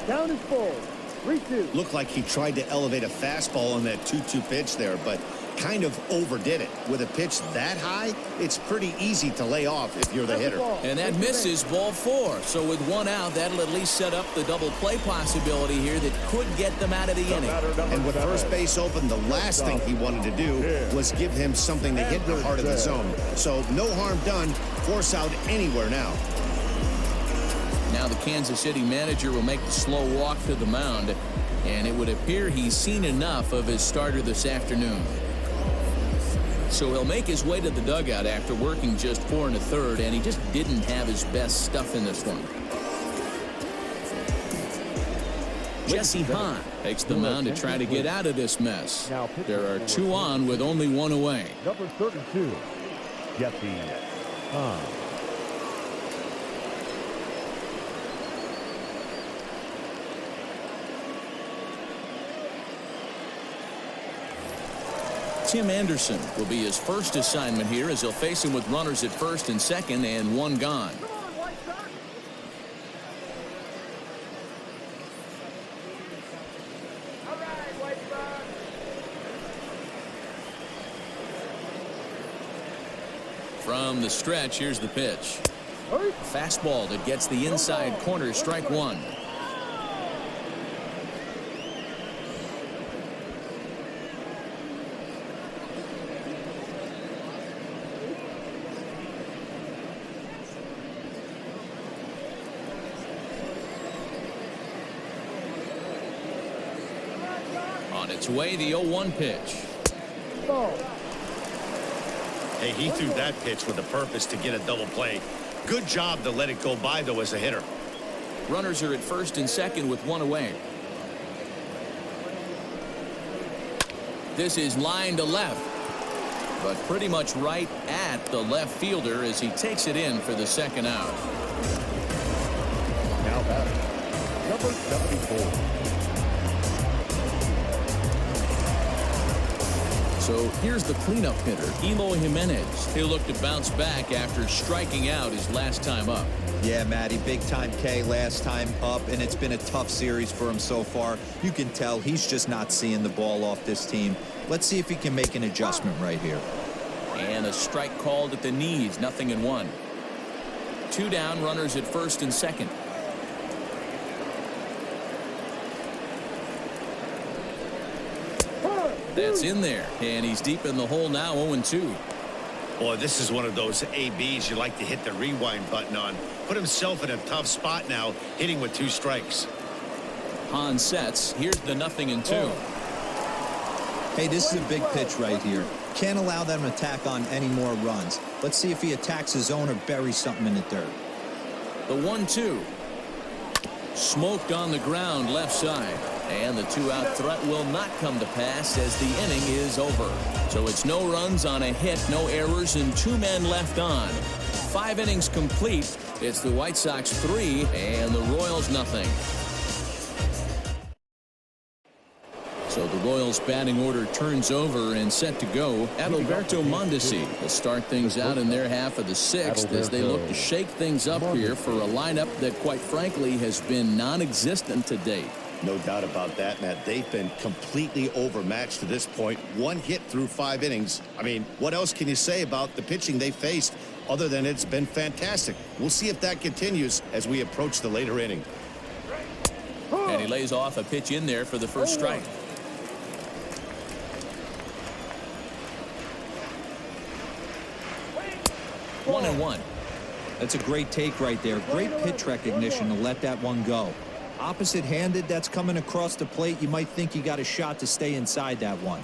Down is full. 3-2. Looked like he tried to elevate a fastball on that 2-2 pitch there, but kind of overdid it. With a pitch that high, it's pretty easy to lay off if you're the hitter. And that misses, ball 4. So with 1 out, that'll at least set up the double play possibility here that could get them out of the inning. And with first base open, the last thing he wanted to do was give him something to hit in the heart of the zone. So no harm done. Force out anywhere now. Now the Kansas City manager will make the slow walk to the mound, and it would appear he's seen enough of his starter this afternoon. So he'll make his way to the dugout after working just 4 1/3, and he just didn't have his best stuff in this one. Jesse Hahn takes the mound to try to get out of this mess. There are 2 on with only 1 away. Number 32, Jesse Hahn. Tim Anderson will be his first assignment here as he'll face him with runners at first and second and 1 gone. From the stretch, here's the pitch. Fastball that gets the inside corner, strike 1. On its way, the 0-1 pitch. Hey, he threw that pitch with a purpose to get a double play. Good job to let it go by, though, as a hitter. Runners are at first and second with 1 away. This is line to left, but pretty much right at the left fielder as he takes it in for the 2nd out. Now batting, number 74. So here's the cleanup hitter, Eloy Jimenez. He'll look to bounce back after striking out his last time up. Yeah, Matty, big time K last time up, and it's been a tough series for him so far. You can tell he's just not seeing the ball off this team. Let's see if he can make an adjustment right here. And a strike called at the knees, 0-1. 2 down, runners at first and second. That's in there, and he's deep in the hole now, 0-2. Boy, this is one of those ABs you like to hit the rewind button on. Put himself in a tough spot now, hitting with 2 strikes. Hahn sets. Here's the 0-2. Hey, this is a big pitch right here. Can't allow them to tack on any more runs. Let's see if he attacks his own or buries something in the dirt. The 1-2. Smoked on the ground left side. And the 2-out threat will not come to pass as the inning is over. So it's no runs on a hit, no errors, and 2 men left on. 5 innings complete. It's the White Sox 3 and the Royals 0. So the Royals batting order turns over and set to go. Adalberto Mondesi will start things out in their half of the 6th as they look to shake things up here for a lineup that, quite frankly, has been non-existent to date. No doubt about that, Matt. They've been completely overmatched to this point. 1 hit through 5 innings. I mean, what else can you say about the pitching they faced other than it's been fantastic? We'll see if that continues as we approach the later inning. And he lays off a pitch in there for the first strike. One and one. That's a great take right there. Great pitch recognition to let that one go. Opposite-handed, that's coming across the plate. You might think you got a shot to stay inside that one.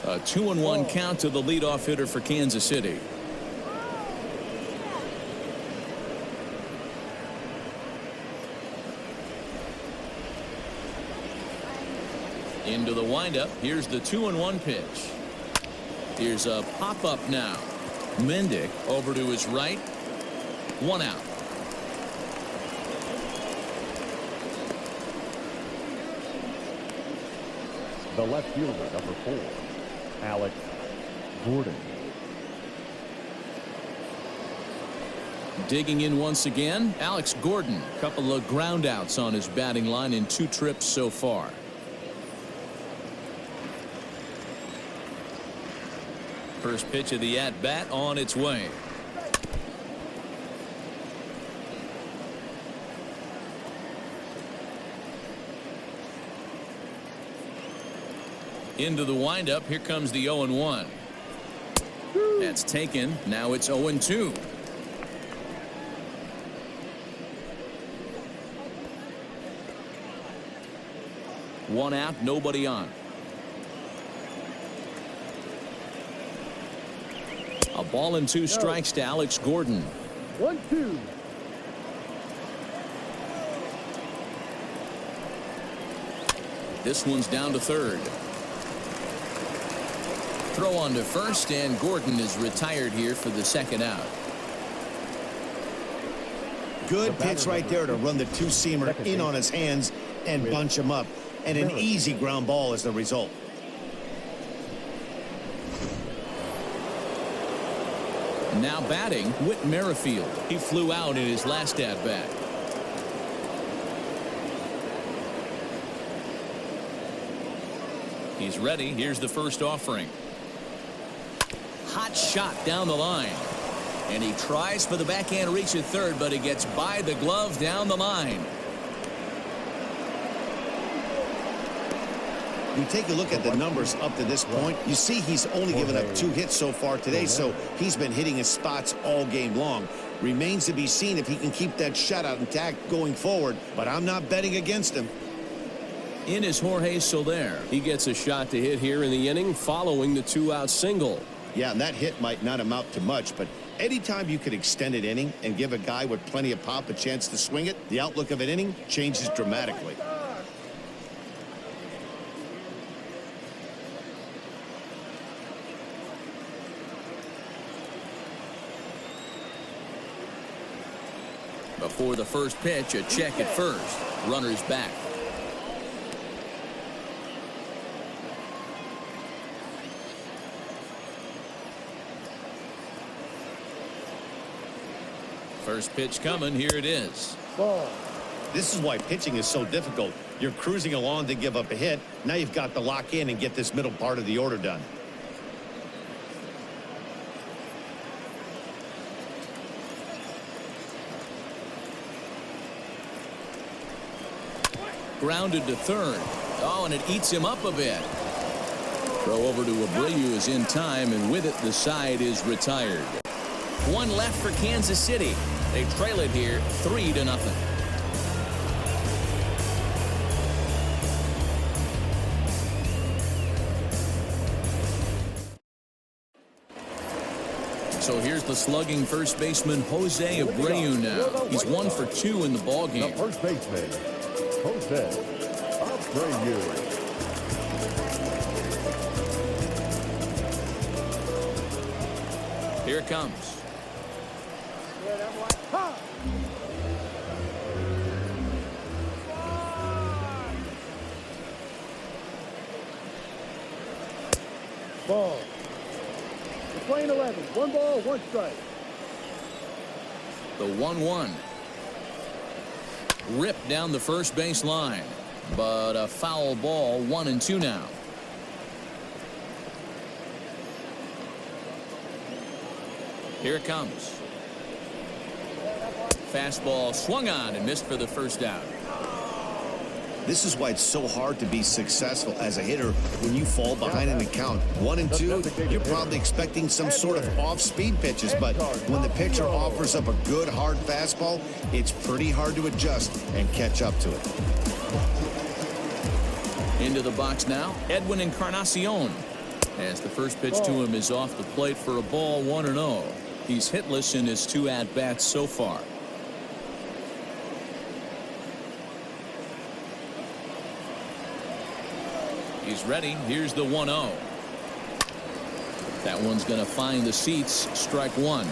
A 2-1 count to the leadoff hitter for Kansas City. Into the windup. Here's the 2-1 pitch. Here's a pop-up now. Mendick over to his right. 1 out. The left fielder, number 4, Alex Gordon. Digging in once again, Alex Gordon. Couple of ground outs on his batting line in 2 trips so far. First pitch of the at-bat on its way. Into the windup. Here comes the 0-1. That's taken. Now it's 0-2. One out, nobody on. A ball and 2 strikes to Alex Gordon. 1-2. This one's down to third. Throw on to first, and Gordon is retired here for the second out. Good pitch right there to run the two-seamer in on his hands and bunch him up. And an easy ground ball as the result. Now batting, Whit Merrifield. He flew out in his last at-bat. He's ready. Here's the first offering. Hot shot down the line. And he tries for the backhand reach at third, but he gets by the glove down the line. You take a look at the numbers up to this point, you see he's only given up 2 hits so far today, so he's been hitting his spots all game long. Remains to be seen if he can keep that shutout intact going forward, but I'm not betting against him. In is Jorge Soler. He gets a shot to hit here in the inning following the 2-out single. Yeah, and that hit might not amount to much, but anytime you could extend an inning and give a guy with plenty of pop a chance to swing it, the outlook of an inning changes dramatically. Before the first pitch, a check at first. Runners back. First pitch coming. Here it is. Ball. This is why pitching is so difficult. You're cruising along to give up a hit. Now you've got to lock in and get this middle part of the order done. Grounded to third. Oh, and it eats him up a bit. Throw over to Abreu is in time, and with it, the side is retired. One left for Kansas City. They trail it here 3-0. So here's the slugging first baseman Jose Abreu now. He's 1 for 2 in the ballgame. The first baseman, Jose Abreu. Here it comes. Ball. We're playing 11. 1 ball, 1 strike. The 1-1. Ripped down the first base line, but a foul ball. 1-2 now. Here it comes. Fastball swung on and missed for the first out. This is why it's so hard to be successful as a hitter when you fall behind in the count. 1 and 2, you're probably expecting some sort of off-speed pitches, but when the pitcher offers up a good hard fastball, it's pretty hard to adjust and catch up to it. Into the box now, Edwin Encarnacion. As the first pitch to him is off the plate for a ball. 1-0. He's hitless in his 2 at-bats so far. He's ready. Here's the 1-0. That one's going to find the seats. Strike 1.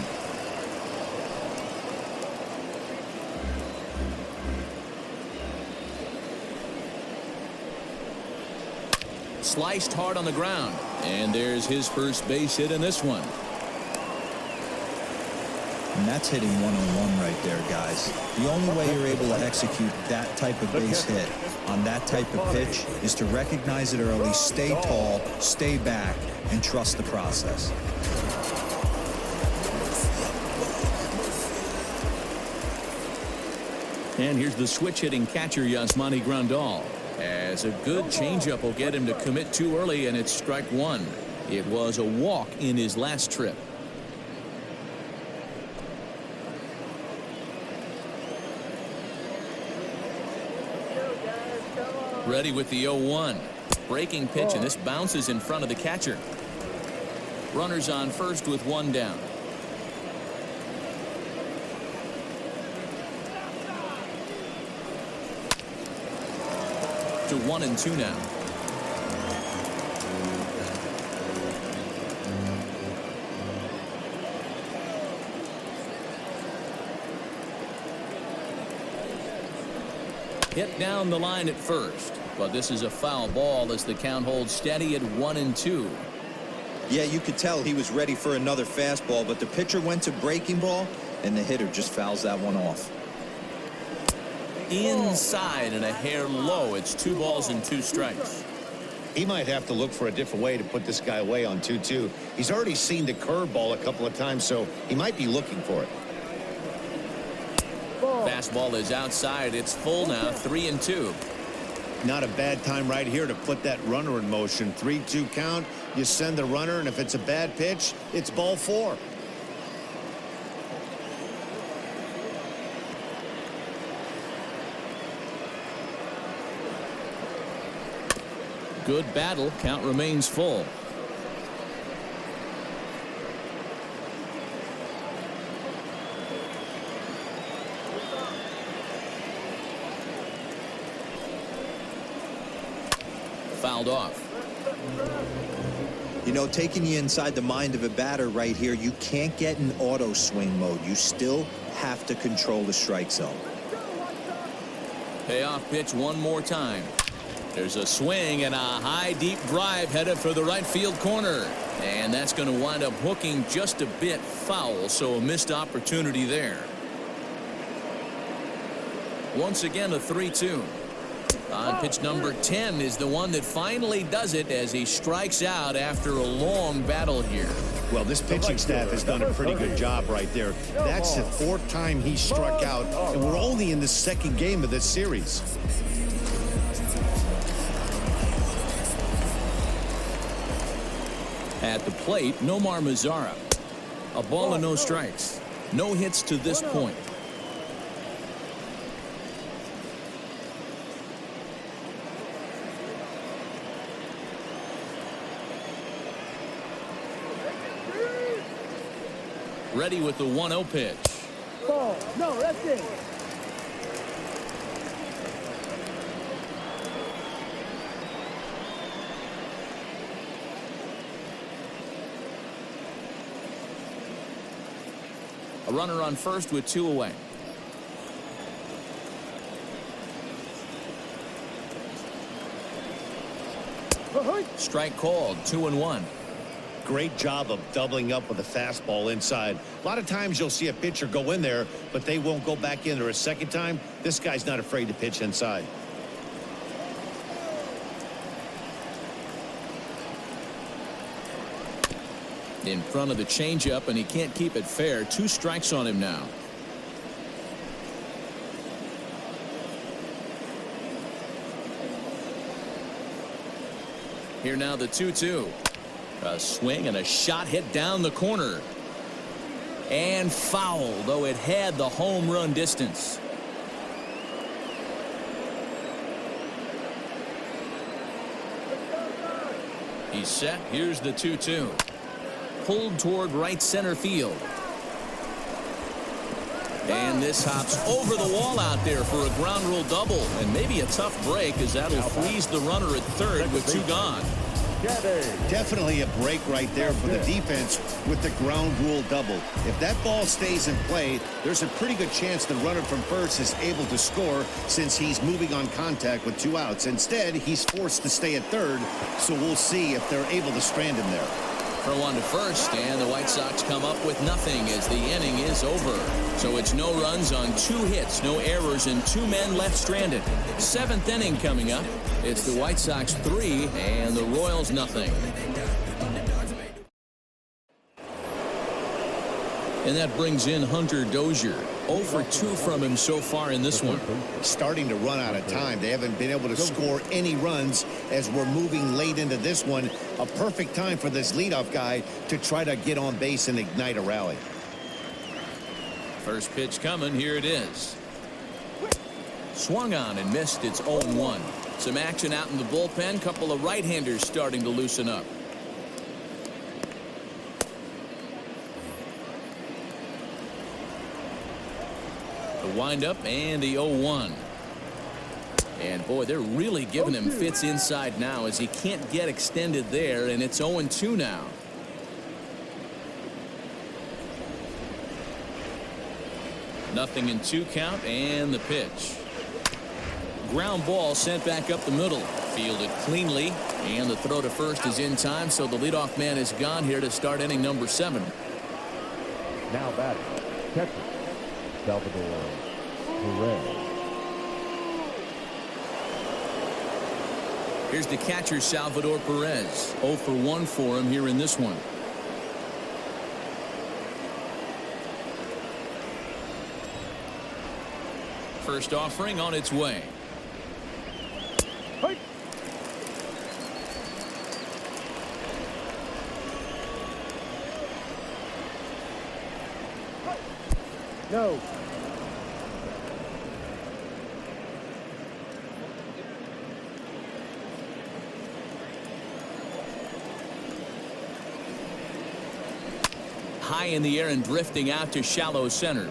Sliced hard on the ground, and there's his first base hit in this one. And that's hitting one-on-one right there, guys. The only way you're able to execute that type of base hit on that type of pitch is to recognize it early, stay tall, stay back, and trust the process. And here's the switch-hitting catcher, Yasmani Grandal. As a good changeup will get him to commit too early, and it's strike one. It was a walk in his last trip. Ready with the 0-1. Breaking pitch, and this bounces in front of the catcher. Runners on first with one down. To 1-2 now. Hit down the line at first, but this is a foul ball as the count holds steady at 1-2. Yeah, you could tell he was ready for another fastball, but the pitcher went to breaking ball, and the hitter just fouls that one off. Inside and a hair low. It's 2 balls and 2 strikes. He might have to look for a different way to put this guy away on 2-2. He's already seen the curveball a couple of times, so he might be looking for it. Fastball is outside. It's full now, 3-2. Not a bad time right here to put that runner in motion. 3-2 count. You send the runner, and if it's a bad pitch, it's ball 4. Good battle. Count remains full. Fouled off. You know, taking you inside the mind of a batter right here, you can't get in auto swing mode. You still have to control the strike zone. Payoff pitch one more time. There's a swing and a high deep drive headed for the right field corner, and that's going to wind up hooking just a bit foul, so a missed opportunity there. Once again, a 3-2. On pitch number 10 is the one that finally does it as he strikes out after a long battle here. Well, this pitching staff has done a pretty good job right there. That's the 4th time he struck out, and we're only in the 2nd game of this series. At the plate, Nomar Mazara. A ball and no strikes. No hits to this point. Ready with the 1-0 pitch. Ball. No, that's it. A runner on first with 2 away. Strike called, 2-1. Great job of doubling up with a fastball inside. A lot of times you'll see a pitcher go in there, but they won't go back in there a second time. This guy's not afraid to pitch inside. In front of the changeup, and he can't keep it fair. 2 strikes on him now. Here now the 2-2. A swing and a shot hit down the corner. And foul, though it had the home run distance. He's set. Here's the 2-2. Pulled toward right center field. And this hops over the wall out there for a ground rule double, and maybe a tough break as that'll freeze the runner at third with 2 gone. Definitely a break right there for the defense with the ground rule double. If that ball stays in play, there's a pretty good chance the runner from first is able to score since he's moving on contact with 2 outs. Instead, he's forced to stay at third, so we'll see if they're able to strand him there. Throw on to first, and the White Sox come up with nothing as the inning is over. So it's no runs on 2 hits, no errors, and 2 men left stranded. 7th inning coming up. It's the White Sox 3 and the Royals nothing. And that brings in Hunter Dozier. 0 for 2 from him so far in this one. Starting to run out of time. They haven't been able to score any runs as we're moving late into this one. A perfect time for this leadoff guy to try to get on base and ignite a rally. First pitch coming. Here it is. Swung on and missed. It's 0-1. Some action out in the bullpen. Couple of right-handers starting to loosen up. The windup and the 0-1. And boy, they're really giving him fits inside now as he can't get extended there, and it's 0-2 now. Nothing in 2 count, and the pitch. Ground ball sent back up the middle. Fielded cleanly, and the throw to first is in time, so the leadoff man is gone here to start inning number 7. Now batting, catcher, Salvador Perez. Here's the catcher, Salvador Perez. 0 for 1 for him here in this one. First offering on its way. Hey. No. High in the air and drifting out to shallow center.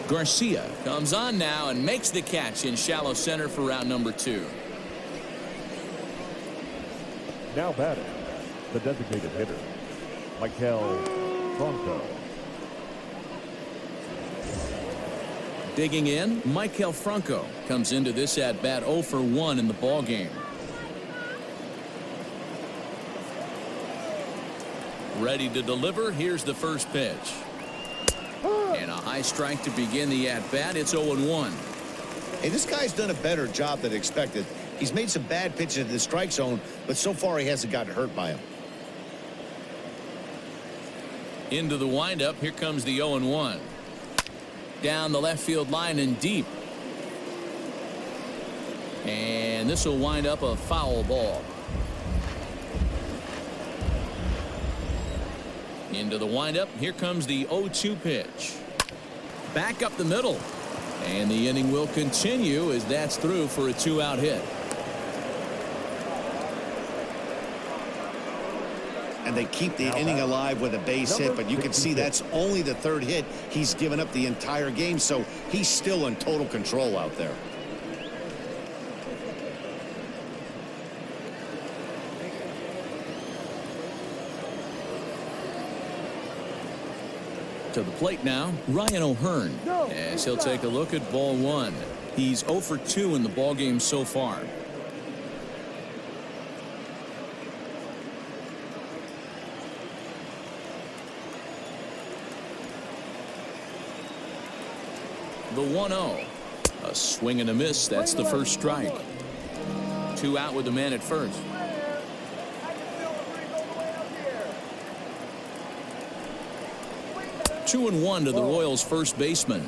Garcia comes on now and makes the catch in shallow center for round number 2. Now batting, the designated hitter, Michael Franco. Digging in, Michael Franco comes into this at bat 0 for 1 in the ball game. Ready to deliver. Here's the first pitch. And a high strike to begin the at-bat. It's 0-1. Hey, this guy's done a better job than expected. He's made some bad pitches in the strike zone, but so far he hasn't gotten hurt by him. Into the windup. Here comes the 0-1. Down the left field line and deep. And this will wind up a foul ball. Into the windup. Here comes the 0-2 pitch. Back up the middle. And the inning will continue as that's through for a 2-out hit. And they keep the inning alive with a base hit, but you can see that's only the 3rd hit he's given up the entire game, so he's still in total control out there. To the plate now, Ryan O'Hearn, as he'll take a look at ball 1. He's 0 for 2 in the ball game so far. The 1-0. A swing and a miss. That's the first strike. 2 out with the man at first. 2-1 to the Royals' first baseman.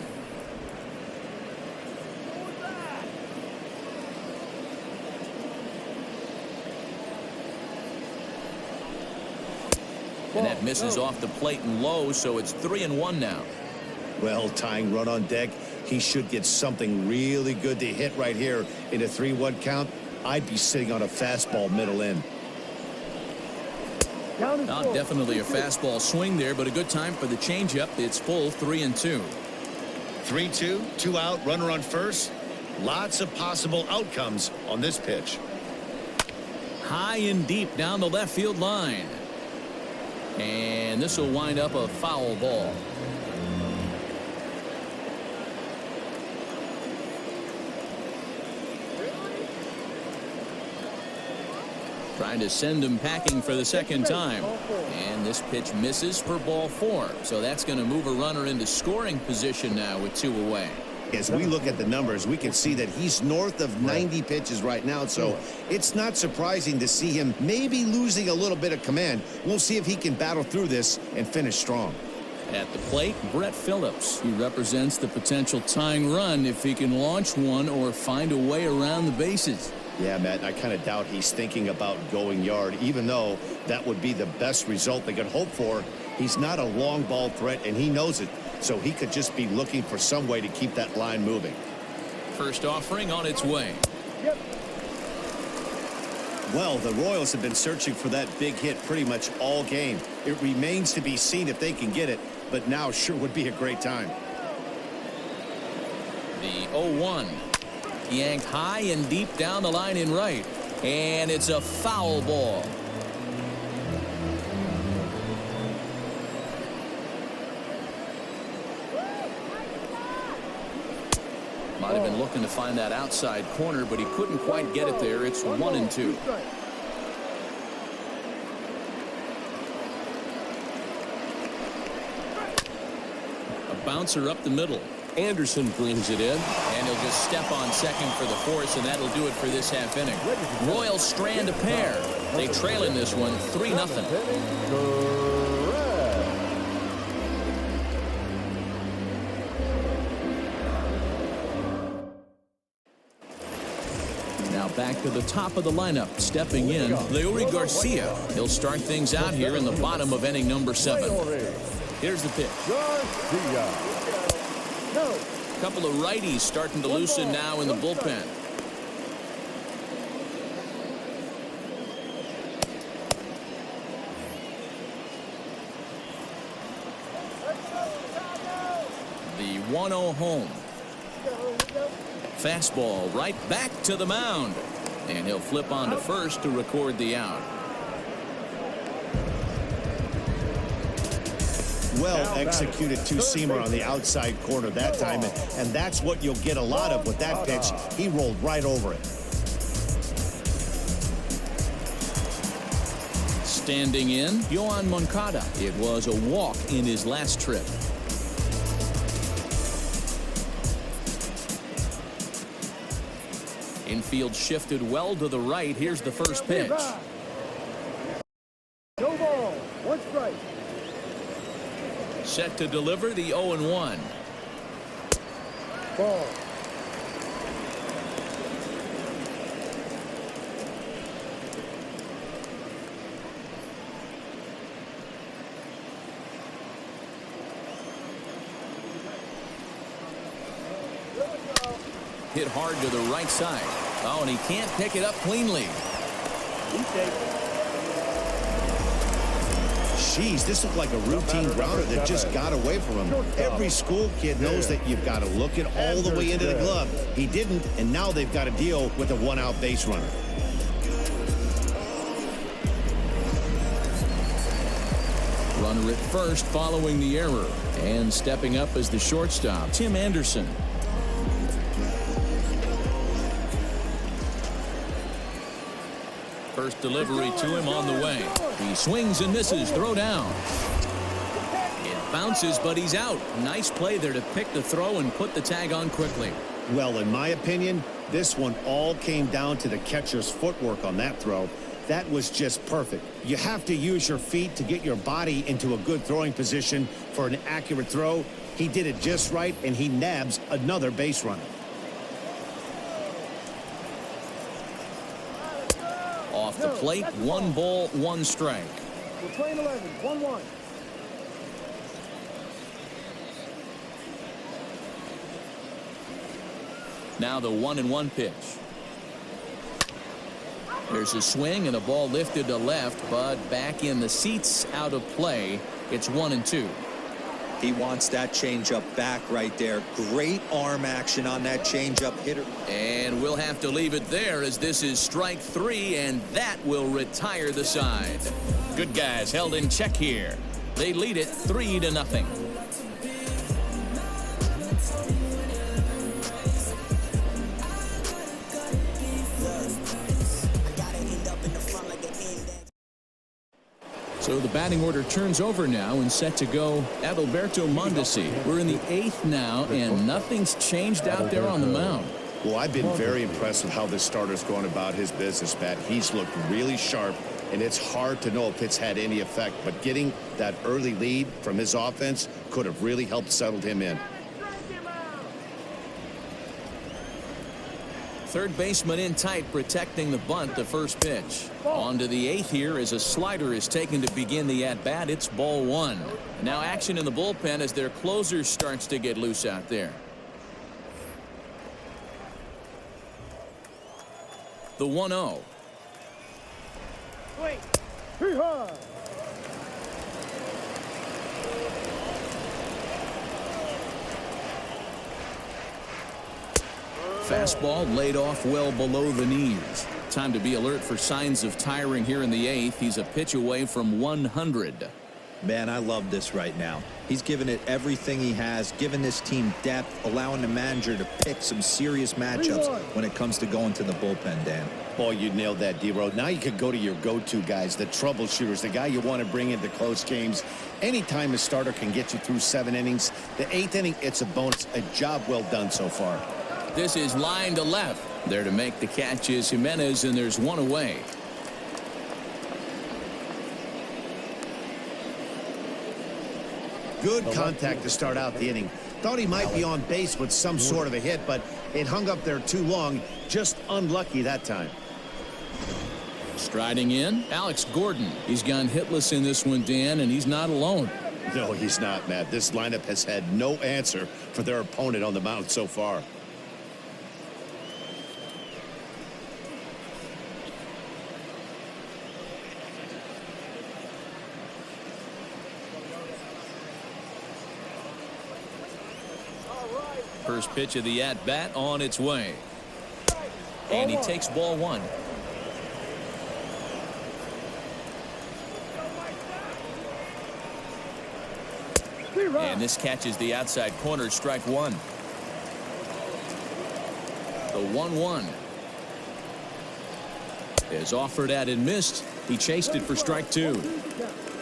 And that misses off the plate and low, so it's 3-1 now. Well, tying run on deck. He should get something really good to hit right here in a 3-1 count. I'd be sitting on a fastball middle in. Definitely a fastball swing there, but a good time for the changeup. It's full 3-2. 3-2, 2 out, runner on first. Lots of possible outcomes on this pitch. High and deep down the left field line. And this will wind up a foul ball. Trying to send him packing for the second time. And this pitch misses for ball 4. So that's going to move a runner into scoring position now with 2 away. As we look at the numbers, we can see that he's north of 90 pitches right now, so it's not surprising to see him maybe losing a little bit of command. We'll see if he can battle through this and finish strong. At the plate, Brett Phillips. He represents the potential tying run if he can launch one or find a way around the bases. Yeah, Matt, I kind of doubt he's thinking about going yard, even though that would be the best result they could hope for. He's not a long ball threat, and he knows it. So he could just be looking for some way to keep that line moving. First offering on its way. Yep. Well, the Royals have been searching for that big hit pretty much all game. It remains to be seen if they can get it, but now sure would be a great time. The 0-1. Yanked high and deep down the line in right. And it's a foul ball. Might have been looking to find that outside corner, but he couldn't quite get it there. It's 1-2. A bouncer up the middle. Anderson brings it in, and he'll just step on second for the force, and that'll do it for this half inning. Royals strand a pair. They trail in this one 3-0. Back to the top of the lineup, stepping in, Leury Garcia. He'll start things out here in the bottom of inning number 7. Here's the pitch. A couple of righties starting to loosen now in the bullpen. The 1-0 home. Fastball right back to the mound. And he'll flip on to first to record the out. Well executed two-seamer on the outside corner that time, and that's what you'll get a lot of with that pitch. He rolled right over it. Standing in, Yoan Moncada. It was a walk in his last trip. Infield shifted well to the right. Here's the first pitch. No ball. 1 strike. Set to deliver the 0-1. Ball. Hit hard to the right side. Oh, and he can't pick it up cleanly. Jeez, this looked like a routine grounder that just got away from him. Every school kid knows that you've got to look it all the way into the glove. He didn't, and now they've got to deal with a 1-out base runner. Runner at first following the error. And stepping up as the shortstop, Tim Anderson. First delivery to him on the way. He swings and misses. Throw down. It bounces, but he's out. Nice play there to pick the throw and put the tag on quickly. Well, in my opinion, this one all came down to the catcher's footwork on that throw. That was just perfect. You have to use your feet to get your body into a good throwing position for an accurate throw. He did it just right, and he nabs another base runner. Off the plate, 1 ball, 1 strike. We're playing 11, 1-1. Now the 1-1 pitch. There's a swing and a ball lifted to left, but back in the seats, out of play. It's 1-2. He wants that changeup back right there. Great arm action on that changeup hitter. And we'll have to leave it there as this is strike 3, and that will retire the side. Good guys held in check here. They lead it 3-0. the batting order turns over now and set to go Adalberto Mondesi. We're in the 8th now, and nothing's changed out there on the mound. Well, I've been very impressed with how this starter's going about his business, Matt. He's looked really sharp, and it's hard to know if it's had any effect. But getting that early lead from his offense could have really helped settle him in. Third baseman in tight, protecting the bunt. The first pitch. On to the 8th here as a slider is taken to begin the at-bat. It's ball 1. Now action in the bullpen as their closer starts to get loose out there. The 1-0. Wait. Hee-haw. Fastball laid off well below the knees. Time to be alert for signs of tiring here in the 8th. He's a pitch away from 100. Man, I love this right now. He's given it everything he has, given this team depth, allowing the manager to pick some serious matchups when it comes to going to the bullpen, Dan. Oh, you nailed that, D-Road. Now you could go to your go-to guys, the troubleshooters, the guy you want to bring into close games. Anytime a starter can get you through 7 innings, the 8th inning, it's a bonus. A job well done so far. This is line to left. There to make the catch is Jimenez, and there's one away. Good contact to start out the inning. Thought he might be on base with some sort of a hit, but it hung up there too long. Just unlucky that time. Striding in, Alex Gordon. He's gone hitless in this one, Dan, and he's not alone. No, he's not, Matt. This lineup has had no answer for their opponent on the mound so far. First pitch of the at-bat on its way. And he takes ball 1. And this catches the outside corner, strike 1. The 1-1 is offered at and missed. He chased it for strike 2.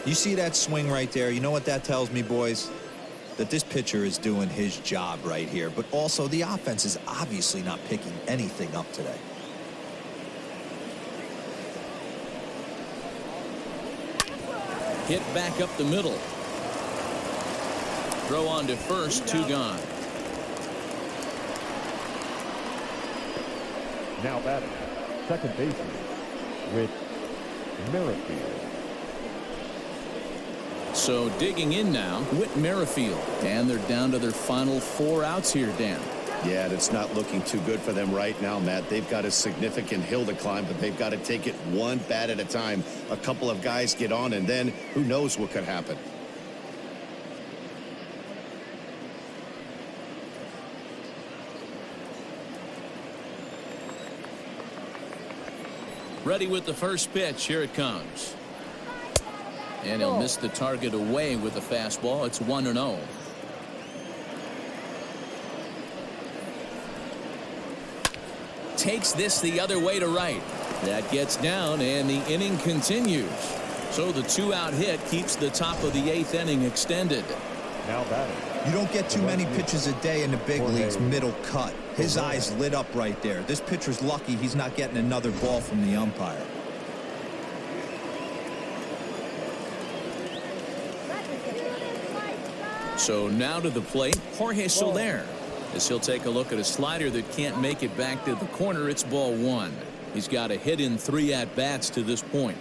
You see that swing right there? You know what that tells me, boys? That this pitcher is doing his job right here, but also the offense is obviously not picking anything up today. Hit back up the middle. Throw on to first, 2 gone. Now batting, second baseman, Whit Merrifield. So digging in now, Whit Merrifield. And they're down to their final 4 outs here, Dan. Yeah, it's not looking too good for them right now, Matt. They've got a significant hill to climb, but they've got to take it one bat at a time. A couple of guys get on, and then who knows what could happen. Ready with the first pitch. Here it comes. And he'll miss the target away with the fastball. It's 1-0. Takes this the other way to right. That gets down, and the inning continues. So the 2-out hit keeps the top of the 8th inning extended. Now batting. You don't get too many pitches a day in the big leagues middle cut. His eyes lit up right there. This pitcher's lucky he's not getting another ball from the umpire. So now to the plate, Jorge Soler. As he'll take a look at a slider that can't make it back to the corner. It's ball 1. He's got a hit in 3 at-bats to this point.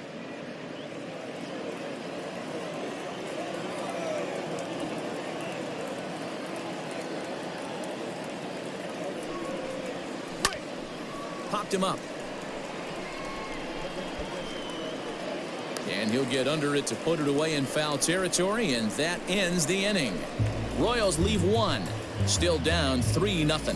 Popped him up. And he'll get under it to put it away in foul territory, and that ends the inning. Royals leave 1. Still down 3-0.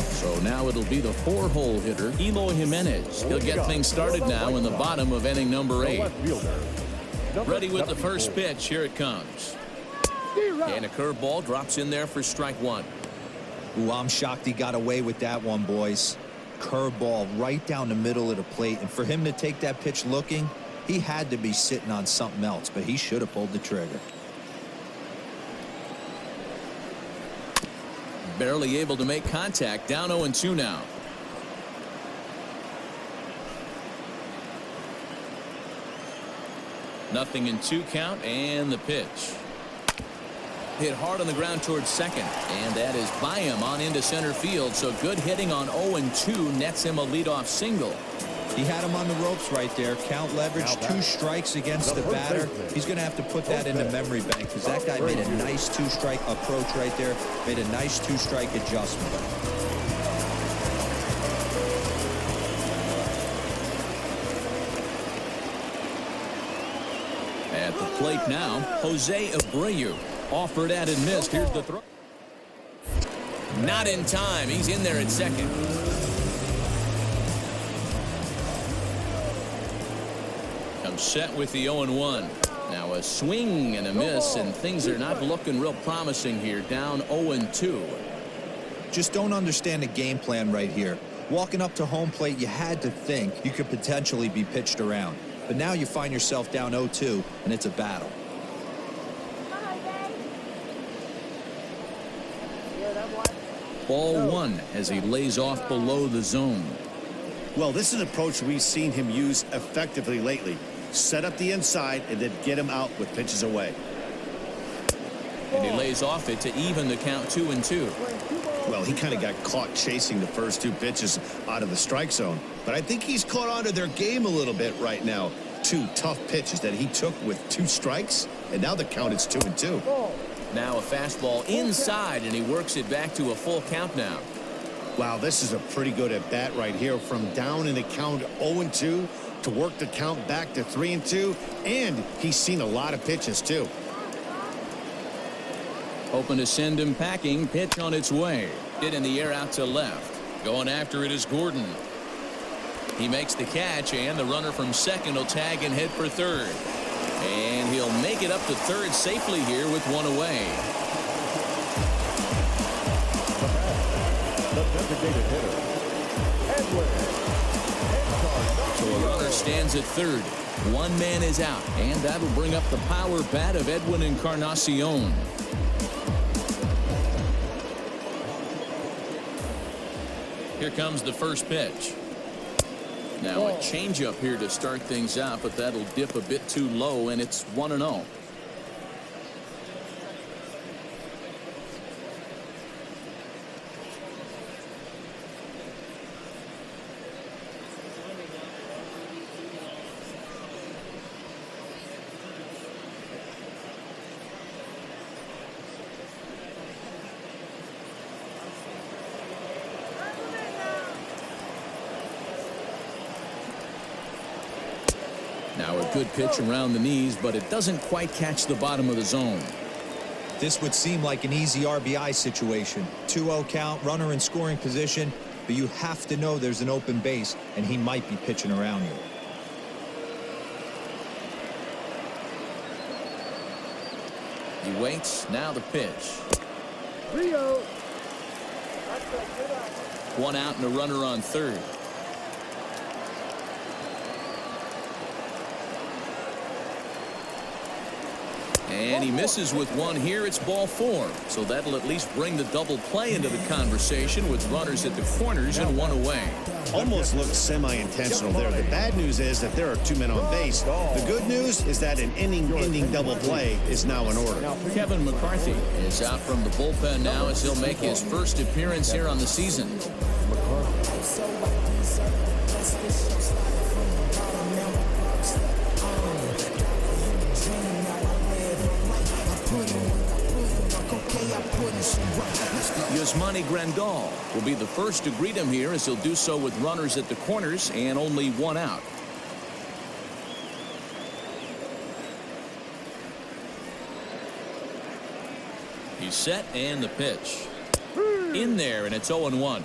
So now it'll be the 4-hole hitter, Eloy Jimenez. He'll get things started now in the bottom of inning number 8. Ready with the first pitch. Here it comes. And a curveball drops in there for strike one. Ooh, I'm shocked he got away with that one, boys. Curveball right down the middle of the plate, and for him to take that pitch looking, he had to be sitting on something else, but he should have pulled the trigger. Barely able to make contact. Down 0-2 now. Nothing in 2 count, and the pitch. Hit hard on the ground towards second, and that is by him on into center field. So good hitting on 0-2 nets him a leadoff single. He had him on the ropes right there. Count leverage, 2 strikes against the batter. He's going to have to put that in the memory bank because that guy made a nice 2-strike approach right there. Made a nice 2-strike adjustment. At the plate now, Jose Abreu. Offered at and missed. Here's the throw. Not in time. He's in there at second. Comes set with the 0-1. Now a swing and a miss, and things are not looking real promising here. Down 0-2. Just don't understand the game plan right here. Walking up to home plate, you had to think you could potentially be pitched around. But now you find yourself down 0-2, and it's a battle. Ball 1 as he lays off below the zone. Well, this is an approach we've seen him use effectively lately. Set up the inside and then get him out with pitches away. And he lays off it to even the count 2-2. Well, he kind of got caught chasing the first 2 pitches out of the strike zone. But I think he's caught onto their game a little bit right now. 2 tough pitches that he took with 2 strikes, and now the count is 2-2. Now a fastball inside, and he works it back to a full count now. Wow, this is a pretty good at bat right here. From down in the count 0-2 to work the count back to 3-2, and he's seen a lot of pitches too. Hoping to send him packing. Pitch on its way. Hit in the air out to left. Going after it is Gordon. He makes the catch, and the runner from second will tag and head for third. And he'll make it up to third safely here with 1 away. The designated hitter, Edwin. So a runner stands at third. 1 man is out, and that'll bring up the power bat of Edwin Encarnacion. Here comes the first pitch. Now a changeup here to start things out, but that'll dip a bit too low, and it's 1-0. Now a good pitch around the knees, but it doesn't quite catch the bottom of the zone. This would seem like an easy RBI situation. 2-0 count, runner in scoring position, but you have to know there's an open base, and he might be pitching around you. He waits. Now the pitch. 3-0. 1 out and a runner on third. And he misses with 1 here. It's ball 4. So that'll at least bring the double play into the conversation with runners at the corners and 1 away. Almost looked semi-intentional there. The bad news is that there are 2 men on base. The good news is that an inning-ending double play is now in order. Kevin McCarthy is out from the bullpen now as he'll make his first appearance here on the season. Yasmani Grandal will be the first to greet him here as he'll do so with runners at the corners and only 1 out. He's set and the pitch. In there, and it's 0-1.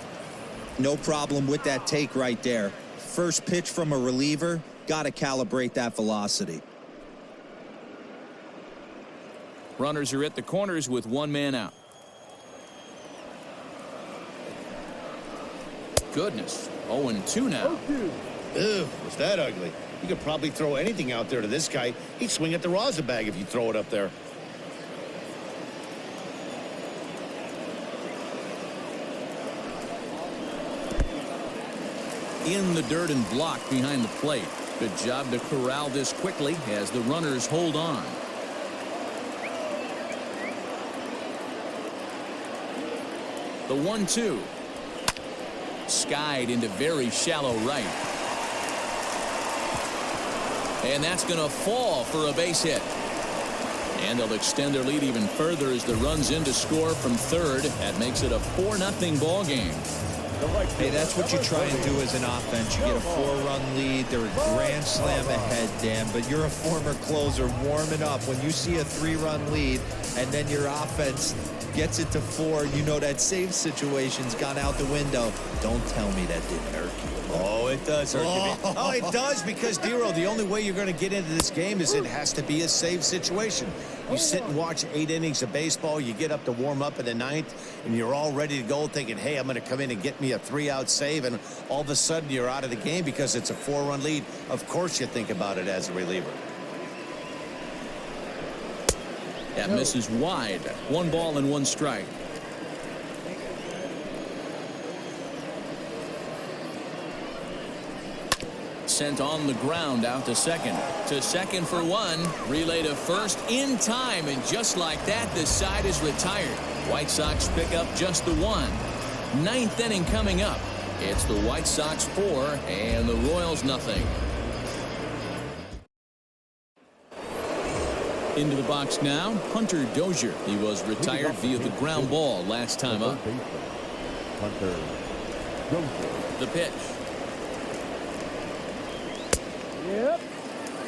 No problem with that take right there. First pitch from a reliever, got to calibrate that velocity. Runners are at the corners with one man out. Goodness. 0-2 now. Ew, was that ugly? You could probably throw anything out there to this guy. He'd swing at the rosin bag if you throw it up there. In the dirt and blocked behind the plate. Good job to corral this quickly as the runners hold on. The 1-2. Skied into very shallow right. And that's going to fall for a base hit. And they'll extend their lead even further as the runs in to score from third. That makes it a 4-0 ball game. Hey, that's what you try and do as an offense. You get a 4-run lead. They're a grand slam ahead, Dan, but you're a former closer warming up. When you see a 3-run lead and then your offense gets it to 4, you know that save situation's gone out the window. Don't tell me that didn't hurt you. Oh, it does hurt you. Oh, it does, because, Dero, the only way you're going to get into this game is it has to be a save situation. You sit and watch 8 innings of baseball, you get up to warm up in the 9th, and you're all ready to go thinking, hey, I'm going to come in and get me a 3-out save, and all of a sudden you're out of the game because it's a 4-run lead. Of course you think about it as a reliever. That misses wide. 1 ball and 1 strike. Sent on the ground out to second. To second for 1. Relay to first in time, and just like that, the side is retired. White Sox pick up just the 1. 9th inning coming up. It's the White Sox 4 and the Royals nothing. Into the box now, Hunter Dozier. He was retired via the ground ball last time up. Hunter Dozier. The pitch. Yep.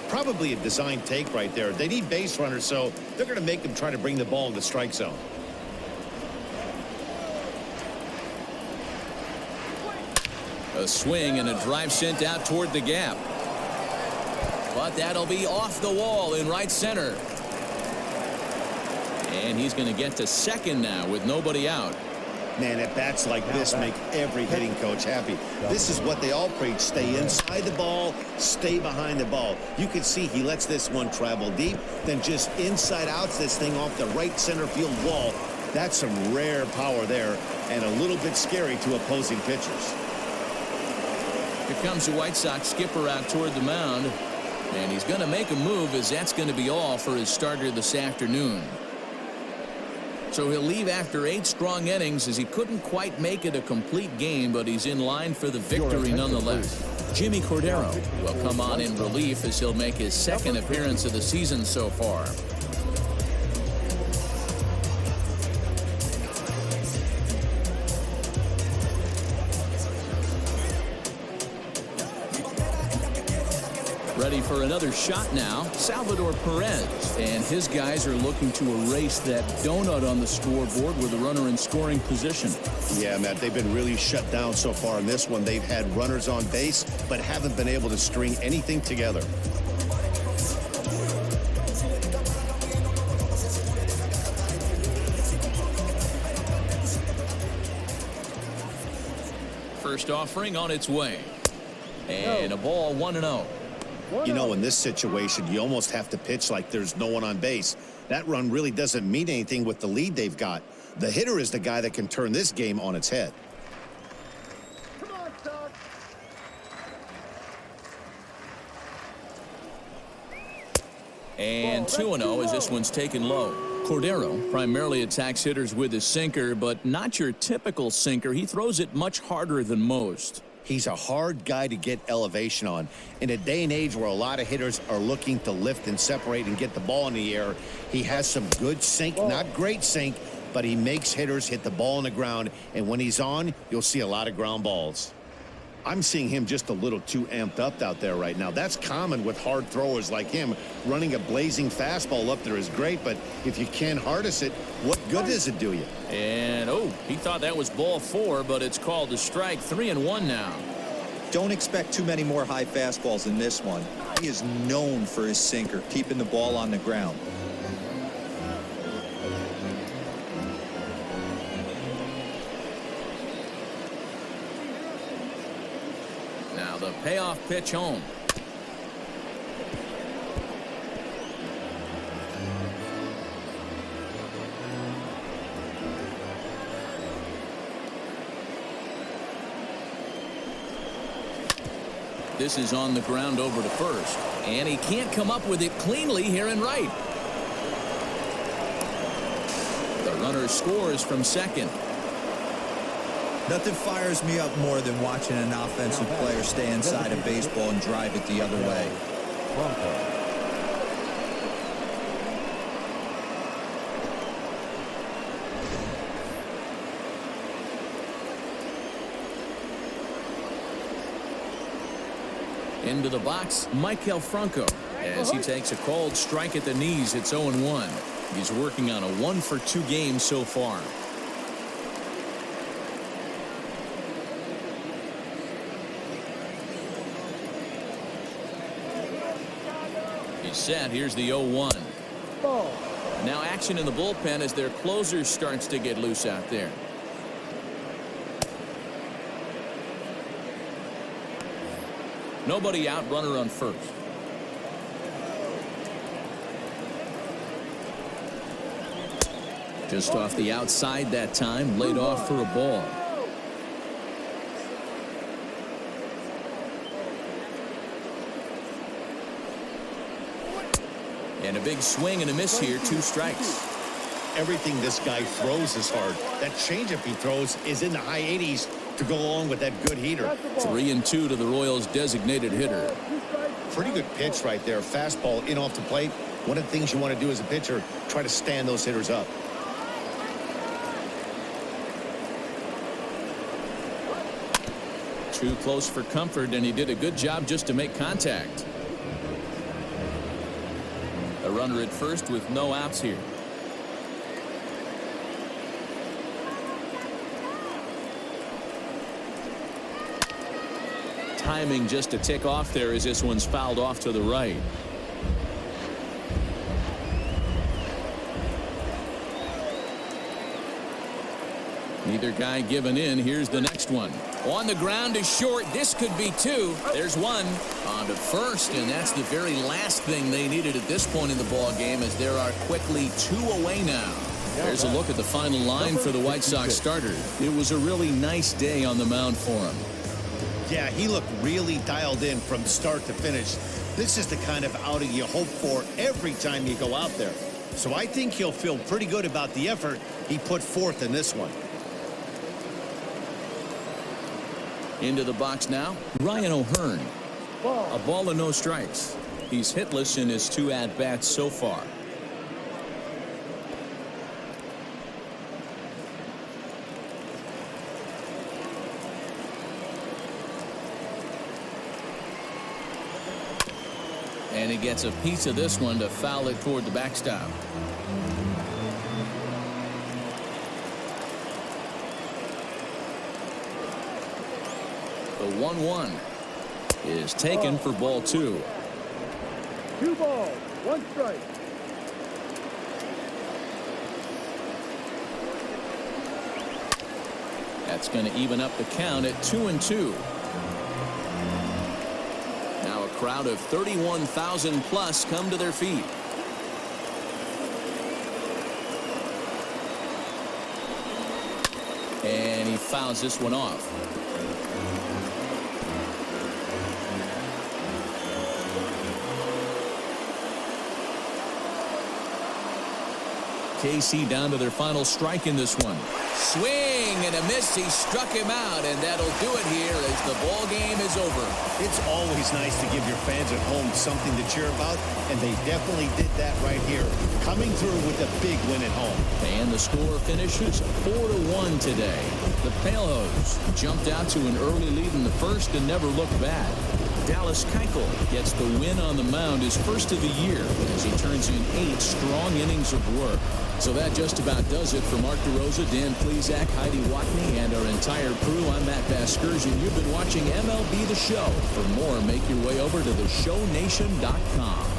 Probably a design take right there. They need base runners, so they're going to make them try to bring the ball in the strike zone. A swing and a drive sent out toward the gap. But that'll be off the wall in right center. And he's going to get to second now with nobody out. Man, at bats like this make every hitting coach happy. This is what they all preach. Stay inside the ball, stay behind the ball. You can see he lets this one travel deep, then just inside outs this thing off the right center field wall. That's some rare power there and a little bit scary to opposing pitchers. Here comes the White Sox skipper out toward the mound. And he's going to make a move, as that's going to be all for his starter this afternoon. So he'll leave after 8 strong innings, as he couldn't quite make it a complete game, but he's in line for the victory nonetheless. Jimmy Cordero will come on in relief as he'll make his 2nd appearance of the season so far. Ready for another shot now, Salvador Perez, and his guys are looking to erase that donut on the scoreboard with a runner in scoring position. Yeah, Matt, they've been really shut down so far in this one. They've had runners on base, but haven't been able to string anything together. First offering on its way. And a ball 1-0. You know, in this situation, you almost have to pitch like there's no one on base. That run really doesn't mean anything with the lead they've got. The hitter is the guy that can turn this game on its head. Come on, Doc. And 2-0 as this one's taken low. Cordero primarily attacks hitters with his sinker, but not your typical sinker. He throws it much harder than most. He's a hard guy to get elevation on. In a day and age where a lot of hitters are looking to lift and separate and get the ball in the air, he has some good sink, not great sink, but he makes hitters hit the ball on the ground, and when he's on, you'll see a lot of ground balls. I'm seeing him just a little too amped up out there right now. That's common with hard throwers like him. Running a blazing fastball up there is great, but if you can't harness it, what good does it do you? And, he thought that was ball 4, but it's called a strike. 3-1 now. Don't expect too many more high fastballs in this one. He is known for his sinker, keeping the ball on the ground. Payoff pitch home. This is on the ground over to first, and he can't come up with it cleanly here in right. The runner scores from second. Nothing fires me up more than watching an offensive player stay inside of baseball and drive it the other way. Into the box, Michael Franco. As he takes a called strike at the knees, it's 0-1. He's working on a 1-for-2 game so far. He's set. Here's the 0-1. Now action in the bullpen as their closer starts to get loose out there. Nobody out, runner on first. Just off the outside that time, laid off for a ball. And a big swing and a miss here, 2 strikes. Everything this guy throws is hard. That changeup he throws is in the high 80s to go along with that good heater. 3-2 to the Royals' designated hitter. Pretty good pitch right there. Fastball in off the plate. One of the things you want to do as a pitcher, try to stand those hitters up. Too close for comfort, and he did a good job just to make contact. A runner at first with no outs here. Timing just a tick off there as this one's fouled off to the right. Neither guy giving in. Here's the next one. On the ground is short. This could be 2. There's 1. On to first, and that's the very last thing they needed at this point in the ball game, as there are quickly 2 away now. There's a look at the final line for the White Sox starter. It was a really nice day on the mound for him. Yeah, he looked really dialed in from start to finish. This is the kind of outing you hope for every time you go out there. So I think he'll feel pretty good about the effort he put forth in this one. Into the box now, Ryan O'Hearn. A ball and no strikes. He's hitless in his 2 at-bats so far. And he gets a piece of this one to foul it toward the backstop. The 1-1 is taken for ball 2. 2 balls, 1 strike. That's going to even up the count at 2-2. Now a crowd of 31,000 plus come to their feet. And he fouls this one off. KC down to their final strike in this one. Swing and a miss. He struck him out, and that'll do it here as the ball game is over. It's always nice to give your fans at home something to cheer about, and they definitely did that right here, coming through with a big win at home. And the score finishes 4-1 today. The Palehose jumped out to an early lead in the first and never looked back. Dallas Keuchel gets the win on the mound, his first of the year, as he turns in 8 strong innings of work. So that just about does it for Mark DeRosa, Dan Plesac, Heidi Watney, and our entire crew. I'm Matt Vasgersian. You've been watching MLB The Show. For more, make your way over to theshownation.com.